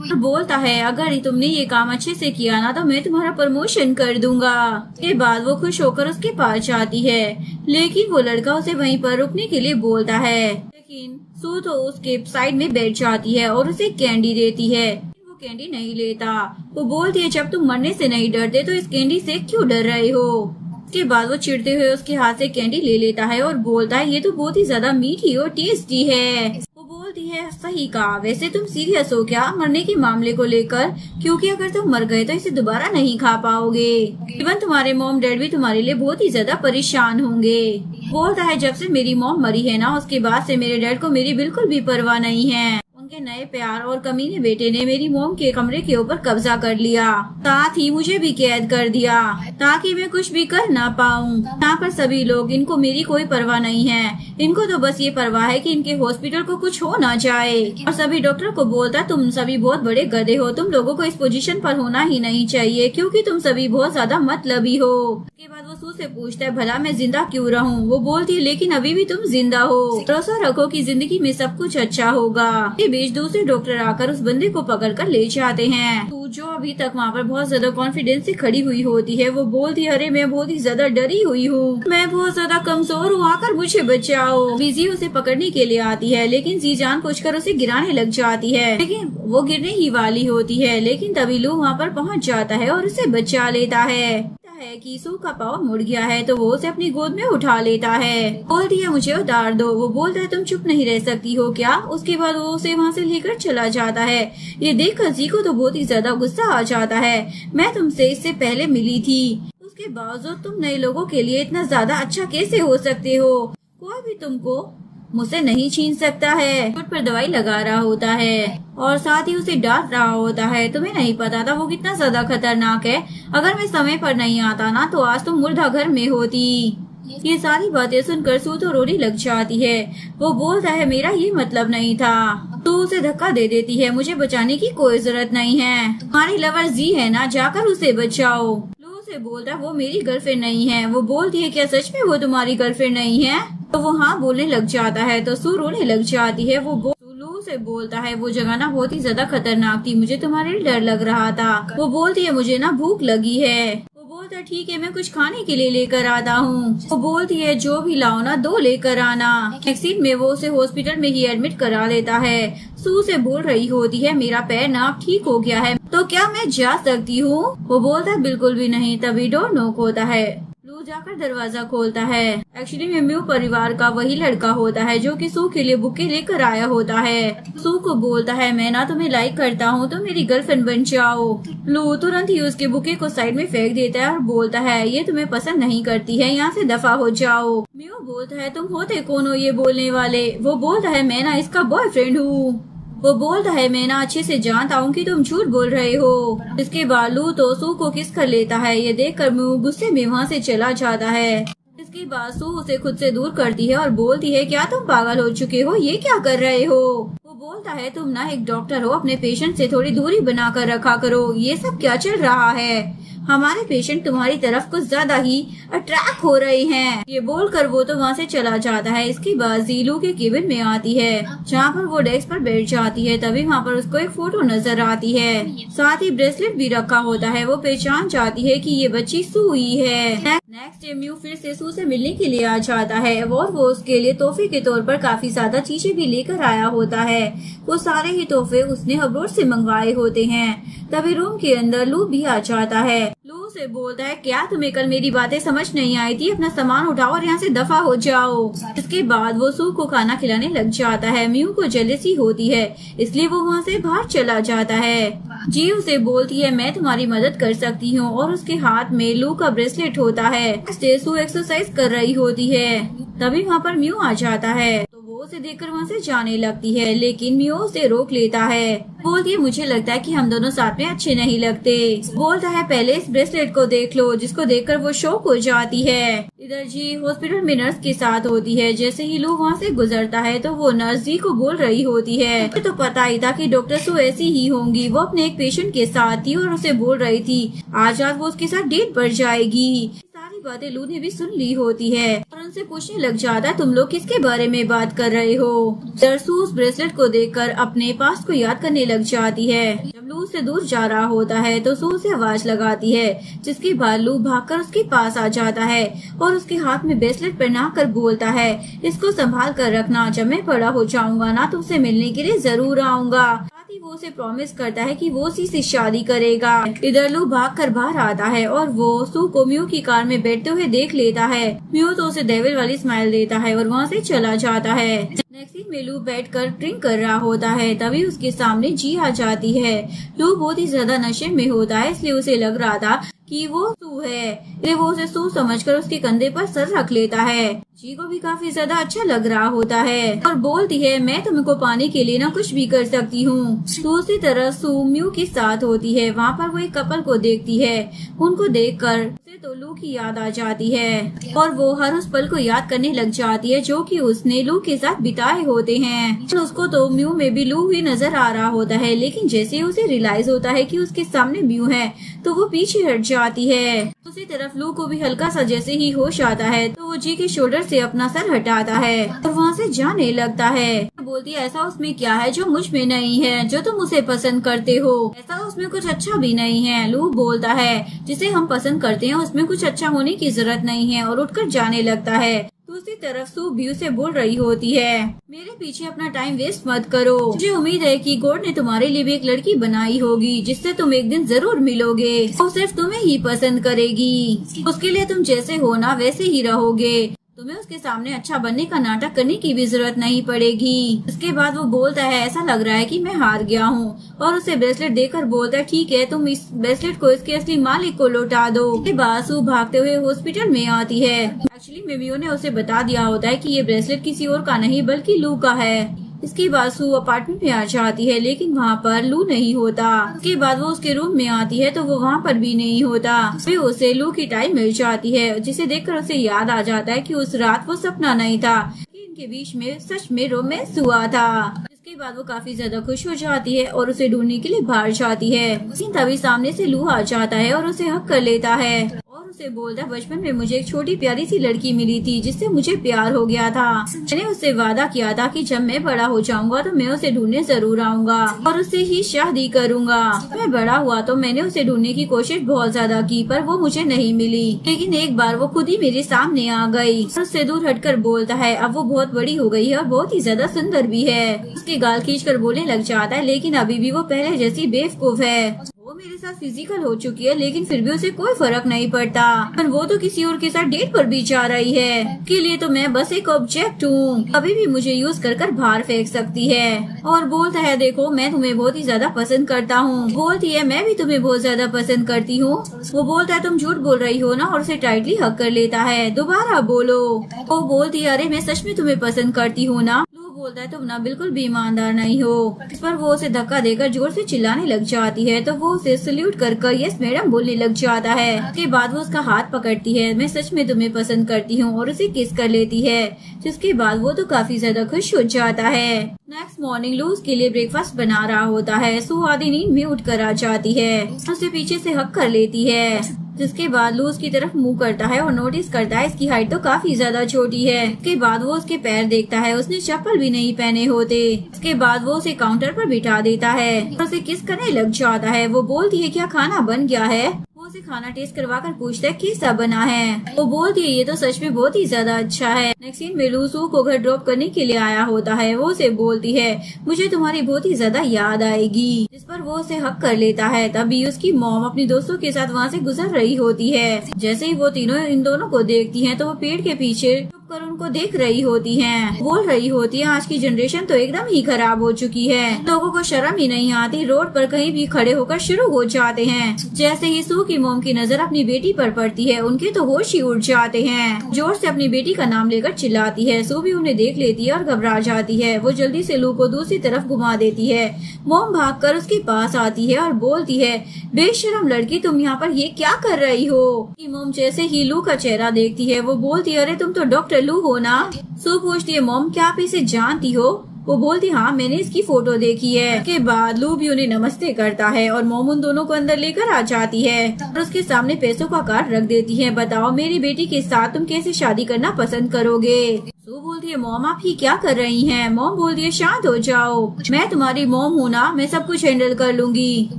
और बोलता है अगर तुमने ये काम अच्छे से किया ना तो मैं तुम्हारा प्रमोशन कर दूंगा। के बाद वो खुश होकर उसके पास जाती है, लेकिन वो लड़का उसे वहीं पर रुकने के लिए बोलता है। लेकिन सू तो उसके साइड में बैठ जाती है और उसे कैंडी देती है। वो कैंडी नहीं लेता। वो बोलती है जब तुम मरने से नहीं डरते तो इस कैंडी से क्यों डर रहे हो। उसके बाद वो चिढ़ते हुए उसके हाथ से कैंडी ले लेता है और बोलता है ये तो बहुत ही ज्यादा मीठी और टेस्टी है। वो बोलती है सही कहा, वैसे तुम सीरियस हो क्या मरने के मामले को लेकर, क्योंकि अगर तुम मर गए तो इसे दोबारा नहीं खा पाओगे। इवन तुम्हारे मॉम डैड भी तुम्हारे लिए बहुत ही ज्यादा परेशान होंगे। बोलता है जब से मेरी मॉम मरी है ना उसके बाद से मेरे डैड को मेरी बिल्कुल भी परवाह नहीं है। उनके नए प्यार और कमीने बेटे ने मेरी मॉम के कमरे के ऊपर कब्जा कर लिया, साथ ही मुझे भी कैद कर दिया ताकि मैं कुछ भी कर ना पाऊँ। यहाँ पर सभी लोग, इनको मेरी कोई परवाह नहीं है, इनको तो बस ये परवाह है कि इनके हॉस्पिटल को कुछ हो ना जाए। और सभी डॉक्टर को बोलता तुम सभी बहुत बड़े गधे हो, तुम लोगों को इस पोजीशन पर होना ही नहीं चाहिए क्योंकि तुम सभी बहुत ज्यादा मतलबी हो। उसके बाद वो सू से पूछता है भला मैं जिंदा क्यों रहूं। वो बोलती है लेकिन अभी भी तुम जिंदा हो, भरोसा रखो कि जिंदगी में सब कुछ अच्छा होगा। बीच दूसरे डॉक्टर आकर उस बंदे को पकड़ कर ले जाते हैं। तू जो अभी तक वहाँ पर बहुत ज्यादा कॉन्फिडेंस से खड़ी हुई होती है वो बोलती है अरे मैं बहुत ही ज्यादा डरी हुई हूँ, मैं बहुत ज्यादा कमजोर हूँ, आकर मुझे बचाओ। जी उसे पकड़ने के लिए आती है लेकिन जी जानबूझकर उसे गिराने लग जाती है, लेकिन वो गिरने ही वाली होती है। लेकिन तभी लू वहाँ पर पहुँच जाता है और उसे बचा लेता है कि सू का पाँव मुड़ गया है तो वो उसे अपनी गोद में उठा लेता है। बोलती है मुझे उतार दो। वो बोलता है तुम चुप नहीं रह सकती हो क्या। उसके बाद वो उसे वहाँ से लेकर चला जाता है। ये देखकर जी को तो बहुत ही ज्यादा गुस्सा आ जाता है, मैं तुमसे इससे पहले मिली थी, उसके बावजूद तुम नए लोगों के लिए इतना ज्यादा अच्छा कैसे हो सकते हो, कोई भी तुमको मुझसे नहीं छीन सकता है। चोट पर दवाई लगा रहा होता है और साथ ही उसे डांट रहा होता है, तुम्हें नहीं पता था वो कितना ज्यादा खतरनाक है, अगर मैं समय पर नहीं आता ना तो आज तुम मुर्दा घर में होती। ये सारी बातें सुनकर सू तो रोने लग जाती है। वो बोलता है मेरा ये मतलब नहीं था। तो उसे धक्का दे देती है, मुझे बचाने की कोई जरूरत नहीं है, तुम्हारी लवर जी है ना, जाकर उसे बचाओ। लू से बोलता है वो मेरी गर्लफ्रेंड नहीं है। वो बोलती है क्या सच में वो तुम्हारी गर्लफ्रेंड नहीं है। तो वो हाँ बोलने लग जाता है तो सू रोने लग जाती है। वो लू से बोलता है वो जगह ना बहुत ही ज्यादा खतरनाक थी, मुझे तुम्हारे लिए डर लग रहा था। वो बोलती है मुझे ना भूख लगी है। वो बोलता है ठीक है मैं कुछ खाने के लिए लेकर आता हूँ। वो बोलती है जो भी लाओ ना 2 लेकर आना। नेक्स्ट सीन में वो उसे हॉस्पिटल में ही एडमिट करा लेता है। सू से बोल रही होती है मेरा पैर ना अब ठीक हो गया है तो क्या मैं जा सकती हूँ। वो बोलता है बिल्कुल भी नहीं। तभी डोर नॉक होता है। लू जाकर दरवाजा खोलता है। एक्चुअली में म्यू परिवार का वही लड़का होता है जो कि सू के लिए बुके लेकर आया होता है। सू को बोलता है मैं ना तुम्हें लाइक करता हूँ तो मेरी गर्लफ्रेंड बन जाओ। लू तुरंत ही उसके बुके को साइड में फेंक देता है और बोलता है ये तुम्हें पसंद नहीं करती है, यहाँ से दफा हो जाओ। म्यू बोलता है तुम होते कौन हो ये बोलने वाले। वो बोलता है मैं ना इसका बॉयफ्रेंड हूँ। वो बोलता है मैं ना अच्छे से जानता हूँ कि तुम झूठ बोल रहे हो। इसके बाद लू तो सू को किस कर लेता है। ये देखकर म्यू गुस्से में वहाँ से चला जाता है। इसके बाद सू उसे खुद से दूर करती है और बोलती है क्या तुम पागल हो चुके हो, ये क्या कर रहे हो। वो बोलता है तुम ना एक डॉक्टर हो, अपने पेशेंट से थोड़ी दूरी बना कर रखा करो, ये सब क्या चल रहा है, हमारे पेशेंट तुम्हारी तरफ कुछ ज्यादा ही अट्रैक्ट हो रहे हैं। ये बोलकर वो तो वहाँ से चला जाता है। इसके बाद जीलू के केबिन में आती है जहाँ पर वो डेस्क पर बैठ जाती है। तभी वहाँ पर उसको एक फोटो नजर आती है, साथ ही ब्रेसलेट भी रखा होता है। वो पहचान जाती है कि ये बच्ची सू ही है। नेक्स्ट डे म्यू फिर से सू से मिलने के लिए आ जाता है और वो उसके लिए तोहफे के तौर पर काफी ज्यादा चीजें भी लेकर आया होता है। वो सारे ही तोहफे उसने अब्रोड से मंगवाए होते हैं। तभी रूम के अंदर लू भी आ जाता है। लू से बोलता है क्या तुम्हें कल मेरी बातें समझ नहीं आई थी, अपना सामान उठाओ और यहाँ से दफा हो जाओ। इसके बाद वो सू को खाना खिलाने लग जाता है। म्यू को जेलसी होती है इसलिए वो वहाँ से बाहर चला जाता है। जी उसे बोलती है मैं तुम्हारी मदद कर सकती हूँ और उसके हाथ में लू का ब्रेसलेट होता है। सू एक्सरसाइज कर रही होती है। तभी वहाँ पर म्यू आ जाता है तो वो उसे देखकर वहाँ से जाने लगती है, लेकिन म्यू उसे रोक लेता है। बोलती है मुझे लगता है कि हम दोनों साथ में अच्छे नहीं लगते। बोलता है पहले इस ब्रेसलेट को देख लो, जिसको देखकर वो शॉक हो जाती है। इधर जी हॉस्पिटल में नर्स के साथ होती है। जैसे ही लू वहाँ से गुजरता है तो वो नर्स जी को बोल रही होती है तो पता ही था कि डॉक्टर सू ऐसी ही होंगी। वो अपने एक पेशेंट के साथ थी और उसे बोल रही थी आज रात वो उसके साथ डेट पर जाएगी। सारी बातें लू ने भी सुन ली होती है और उनसे पूछने लग जाता है तुम लोग किसके बारे में बात कर रहे हो। सू उस ब्रेसलेट को देखकर अपने पास्ट को याद करने लग जाती है। जब लू से दूर जा रहा होता है तो सू उसे आवाज लगाती है, जिसके बाद लू भागकर उसके पास आ जाता है और उसके हाथ में ब्रेसलेट पहना कर बोलता है इसको संभाल कर रखना, जब मैं बड़ा हो जाऊंगा ना तुमसे मिलने के लिए जरूर आऊंगा। साथ ही वो उसे प्रॉमिस करता है कि वो उसी से शादी करेगा। इधर लू भाग कर बाहर आता है और वो सू को म्यू की कार में बैठते हुए देख लेता है। म्यू तो उसे डेविल वाली स्माइल देता है और वहाँ से चला जाता है। नेक्स्ट सीन में लू बैठकर ड्रिंक कर रहा होता है, तभी उसके सामने जी आ जाती है। लू बहुत ही ज्यादा नशे में होता है, इसलिए उसे लग रहा था कि वो सू है, इसलिए वो उसे सू समझकर उसके कंधे पर सर रख लेता है। जी को भी काफी ज्यादा अच्छा लग रहा होता है और बोलती है मैं तुमको पाने के लिए ना कुछ भी कर सकती हूँ। दूसरी तरफ सू म्यू के साथ होती है, वहाँ पर वो एक कपल को देखती है। उनको देखकर उसे तो लू की याद आ जाती है और वो हर उस पल को याद करने लग जाती है जो कि उसने लू के साथ बिताए होते हैं। तो उसको तो म्यू में भी लू ही नजर आ रहा होता है, लेकिन जैसे ही उसे रियलाइज होता है कि उसके सामने म्यू है तो वो पीछे हट जाती है। दूसरी तरफ लू को भी हल्का सा जैसे ही होश आता है तो वो जी के शोल्डर से अपना सर हटाता है और वहाँ से जाने लगता है। बोलती है ऐसा उसमें क्या है जो मुझ में नहीं है, जो तुम उसे पसंद करते हो, ऐसा उसमें कुछ अच्छा भी नहीं है। लू बोलता है जिसे हम पसंद करते हैं उसमें कुछ अच्छा होने की जरूरत नहीं है और उठकर जाने लगता है। दूसरी तरफ सू व्यू से बोल रही होती है मेरे पीछे अपना टाइम वेस्ट मत करो, मुझे उम्मीद है कि गॉड ने तुम्हारे लिए भी एक लड़की बनाई होगी जिससे तुम एक दिन जरूर मिलोगे, वो सिर्फ तुम्हें ही पसंद करेगी, उसके लिए तुम जैसे हो ना वैसे ही रहोगे, तुम्हें उसके सामने अच्छा बनने का नाटक करने की भी जरूरत नहीं पड़ेगी। उसके बाद वो बोलता है ऐसा लग रहा है कि मैं हार गया हूँ और उसे ब्रेसलेट देकर बोलता है ठीक है तुम इस ब्रेसलेट को इसके असली मालिक को लौटा दो। उसके बाद सू भागते हुए हॉस्पिटल में आती है। एक्चुअली मेमियो ने उसे बता दिया होता है कि ये ब्रेसलेट किसी और का नहीं बल्कि लू का है। इसके बाद सू अपार्टमेंट में आ जाती है, लेकिन वहाँ पर लू नहीं होता। उसके बाद वो उसके रूम में आती है तो वो वहाँ पर भी नहीं होता। फिर उसे लू की टाई मिल जाती है, जिसे देखकर उसे याद आ जाता है कि उस रात वो सपना नहीं था कि इनके बीच में सच में रोमांस हुआ था। इसके बाद वो काफी ज्यादा खुश हो जाती है और उसे ढूंढने के लिए बाहर जाती है। तभी सामने से लू आ जाता है और उसे हक कर लेता है और उसे बोलता है बचपन में मुझे एक छोटी प्यारी सी लड़की मिली थी जिससे मुझे प्यार हो गया था। मैंने उससे वादा किया था कि जब मैं बड़ा हो जाऊंगा तो मैं उसे ढूंढने जरूर आऊंगा और उससे ही शादी करूंगा। मैं बड़ा हुआ तो मैंने उसे ढूंढने की कोशिश बहुत ज्यादा की पर वो मुझे नहीं मिली, लेकिन एक बार वो खुद ही मेरे सामने आ गई और उससे दूर हटकर बोलता है अब वो बहुत बड़ी हो गई है और बहुत ही ज्यादा सुंदर भी है। उसके गाल खींचकर बोलने लग जाता है लेकिन अभी भी वो पहले जैसी बेवकूफ है। वो मेरे साथ फिजिकल हो चुकी है लेकिन फिर भी उसे कोई फर्क नहीं पड़ता, पर वो तो किसी और के साथ डेट पर भी जा रही है। के लिए तो मैं बस एक ऑब्जेक्ट हूँ, अभी भी मुझे यूज कर बाहर फेंक सकती है। और बोलता है देखो मैं तुम्हें बहुत ही ज्यादा पसंद करता हूँ। बोलती है मैं भी तुम्हें बहुत ज्यादा पसंद करती हूँ। वो बोलता है तुम झूठ बोल रही हो ना और उसे टाइटली हक कर लेता है। दोबारा बोलो। वो बोलती है अरे मैं सच में तुम्हें पसंद करती हूँ ना। बोलता है तुम ना बिल्कुल भी ईमानदार नहीं हो। इस पर वो उसे धक्का देकर जोर से चिल्लाने लग जाती है तो वो उसे सल्यूट कर यस मैडम बोलने लग जाता है। उसके बाद वो उसका हाथ पकड़ती है मैं सच में तुम्हें पसंद करती हूँ और उसे किस कर लेती है, जिसके बाद वो तो काफी ज्यादा खुश हो जाता है। नेक्स्ट मॉर्निंग लू उसके लिए ब्रेकफास्ट बना रहा होता है। सू आधी नींद में उठ कर आ जाती है, उसे पीछे से हक कर लेती है, जिसके बाद लू उसकी तरफ मुंह करता है और नोटिस करता है इसकी हाइट तो काफी ज्यादा छोटी है। इसके बाद वो उसके पैर देखता है, उसने चप्पल भी नहीं पहने होते। इसके बाद वो उसे काउंटर पर बिठा देता है और उसे किस करने लग जाता है। वो बोलती है क्या खाना बन गया है। वो उसे खाना टेस्ट करवा कर पूछता है कैसा बना है। वो बोलती है ये तो सच में बहुत ही ज्यादा अच्छा है। नेक्स्ट सीन में लू सू को घर ड्रॉप करने के लिए आया होता है। वो उसे बोलती है मुझे तुम्हारी बहुत ही ज्यादा याद आएगी, जिस पर वो उसे हक कर लेता है। तभी उसकी मॉम अपनी दोस्तों के साथ वहाँ से गुजर रही होती है। जैसे ही वो तीनों इन दोनों को देखती हैं तो वो पेड़ के पीछे कर उनको देख रही होती हैं। बोल रही होती है आज की जनरेशन तो एकदम ही खराब हो चुकी है, लोगों को शर्म ही नहीं आती, रोड पर कहीं भी खड़े होकर शुरू हो जाते हैं। जैसे ही सू की मोम की नजर अपनी बेटी पर पड़ती है उनके तो होश ही उड़ जाते हैं। जोर से अपनी बेटी का नाम लेकर चिल्लाती है। सू भी उन्हें देख लेती है और घबरा जाती है। वो जल्दी से लू को दूसरी तरफ घुमा देती है। मोम भागकर उसके पास आती है और बोलती है बेशरम लड़की तुम यहाँ पर ये क्या कर रही हो। मोम जैसे ही लू का चेहरा देखती है वो बोलती है अरे तुम तो डॉक्टर लू हो ना। सू पूछती है मॉम क्या आप इसे जानती हो। वो बोलती हाँ मैंने इसकी फोटो देखी है। उसके बाद लू भी उन्हें नमस्ते करता है और मोम उन दोनों को अंदर लेकर आ जाती है और उसके सामने पैसों का कार्ड रख देती है। बताओ मेरी बेटी के साथ तुम कैसे शादी करना पसंद करोगे? सू बोलती है मॉम आप ही क्या कर रही हैं? मॉम बोलती है शांत हो जाओ, मैं तुम्हारी मॉम हूँ ना, मैं सब कुछ हैंडल कर लूंगी।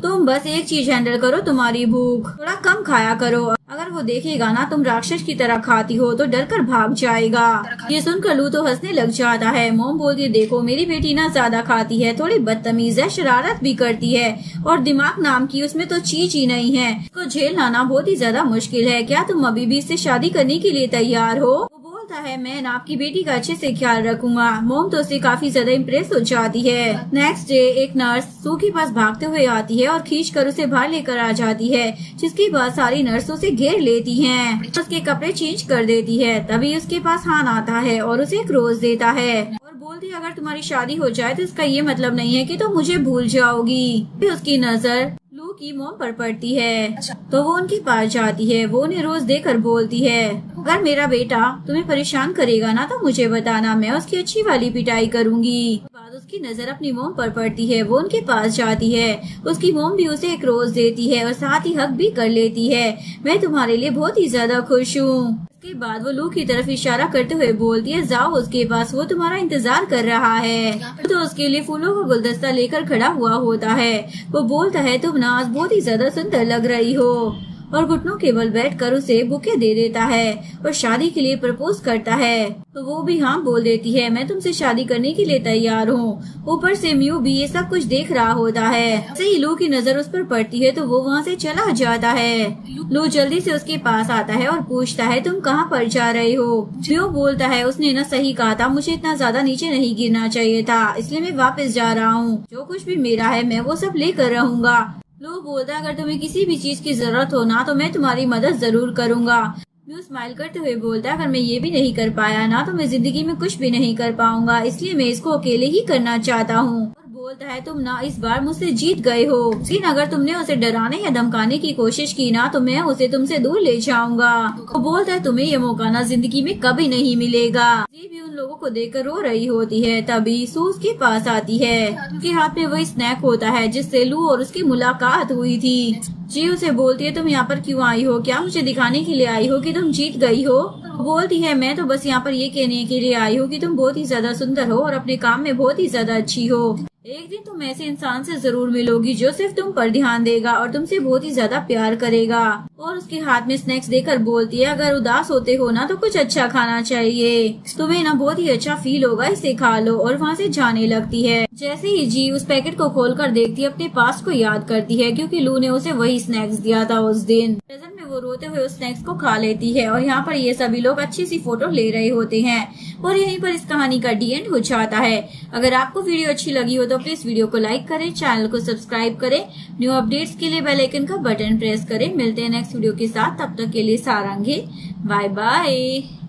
तुम बस एक चीज हैंडल करो, तुम्हारी भूख। थोड़ा कम खाया करो, अगर वो देखेगा ना तुम राक्षस की तरह खाती हो तो डर कर भाग जाएगा। ये सुनकर लू तो हंसने लग जाता है। मॉम बोलती है देखो मेरी बेटी ना ज्यादा खाती है, थोड़ी बदतमीज है, शरारत भी करती है और दिमाग नाम की उसमें तो चीज ही नहीं है। इसको झेलना ना बहुत ही ज्यादा मुश्किल है। क्या तुम अभी भी इससे शादी करने के लिए तैयार हो? है मैं ना आपकी बेटी का अच्छे से ख्याल रखूंगा। मोम तो उससे काफी ज्यादा इम्प्रेस हो जाती है। नेक्स्ट डे एक नर्स सू के पास भागते हुए आती है और खींचकर उसे बाहर लेकर आ जाती है, जिसके बाद सारी नर्सों से घेर लेती हैं। उसके कपड़े चेंज कर देती है। तभी उसके पास हान आता है और उसे एक रोज देता है और बोलती है अगर तुम्हारी शादी हो जाए तो इसका ये मतलब नहीं है कि तुम मुझे भूल जाओगी। फिर उसकी नजर लू की मोम पर पड़ती है तो वो उनके पास जाती है। वो उन्हें रोज देकर बोलती है अगर मेरा बेटा तुम्हें परेशान करेगा ना तो मुझे बताना, मैं उसकी अच्छी वाली पिटाई करूंगी। बाद उसकी नजर अपनी मोम पर पड़ती है। वो उनके पास जाती है। उसकी मोम भी उसे एक रोज देती है और साथ ही हक भी कर लेती है। मैं तुम्हारे लिए बहुत ही ज्यादा खुश हूँ। उसके बाद वो लू की तरफ इशारा करते हुए बोलती है जाओ उसके पास, वो तुम्हारा इंतजार कर रहा है। तो उसके लिए फूलों का गुलदस्ता लेकर खड़ा हुआ होता है। वो बोलता है तुम ना आज बहुत ही ज्यादा सुंदर लग रही हो और घुटनों के बल बैठकर उसे बुके दे देता है और शादी के लिए प्रपोज करता है। तो वो भी हाँ बोल देती है मैं तुमसे शादी करने के लिए तैयार हूँ। ऊपर से म्यू भी ये सब कुछ देख रहा होता है। ऐसे ही लू की नजर उस पर पड़ती है तो वो वहाँ से चला जाता है। लू जल्दी से उसके पास आता है और पूछता है तुम कहाँ पर जा रहे हो? म्यू बोलता है उसने ना सही कहा था, मुझे इतना ज्यादा नीचे नहीं गिरना चाहिए था, इसलिए मैं वापस जा रहा हूँ। जो कुछ भी मेरा है मैं वो सब लेकर रहूंगा। लू बोलता है अगर तुम्हें किसी भी चीज की जरूरत हो ना तो मैं तुम्हारी मदद जरूर करूंगा। म्यू स्माइल करते हुए बोलता है अगर मैं ये भी नहीं कर पाया ना तो मैं जिंदगी में कुछ भी नहीं कर पाऊंगा, इसलिए मैं इसको अकेले ही करना चाहता हूँ। बोलता है तुम ना इस बार मुझसे जीत गए हो, लेकिन अगर तुमने उसे डराने या धमकाने की कोशिश की ना तो मैं उसे तुमसे दूर ले जाऊंगा। वो बोलता है तुम्हें ये मौका ना जिंदगी में कभी नहीं मिलेगा। जी भी उन लोगों को देखकर रो रही होती है। तभी सू उसके पास आती है। उसके हाथ में वही स्नैक होता है जिससे लू और उसकी मुलाकात हुई थी। जी उसे बोलती है तुम यहाँ पर क्यों आई हो? क्या मुझे दिखाने के लिए आई हो कि तुम जीत गई हो? बोलती है मैं तो बस यहाँ पर ये कहने के लिए आई हूँ कि तुम बहुत ही ज्यादा सुंदर हो और अपने काम में बहुत ही ज्यादा अच्छी हो। एक दिन तुम ऐसे इंसान से जरूर मिलोगी जो सिर्फ तुम पर ध्यान देगा और तुमसे बहुत ही ज्यादा प्यार करेगा। और उसके हाथ में स्नैक्स देकर बोलती है अगर उदास होते हो ना तो कुछ अच्छा खाना चाहिए, तुम्हें ना बहुत ही अच्छा फील होगा, इसे खा लो। और वहाँ से जाने लगती है। जैसे ही जी उस पैकेट को खोलकर देखती है अपने पास को याद करती है क्योंकि लू ने उसे वही स्नैक्स दिया था उस दिन। प्रेजेंट में वो रोते हुए उस स्नैक्स को खा लेती है और यहाँ पर ये सभी लोग अच्छी सी फोटो ले रहे होते हैं और यहीं पर इस कहानी का डी एंड हो जाता है। अगर आपको वीडियो अच्छी लगी हो तो प्लीज वीडियो को लाइक करें, चैनल को सब्सक्राइब करें, न्यू अपडेट्स के लिए बेल आइकन का बटन प्रेस करें। मिलते हैं नेक्स्ट वीडियो के साथ, तब तक के लिए सारंगी, बाय बाय।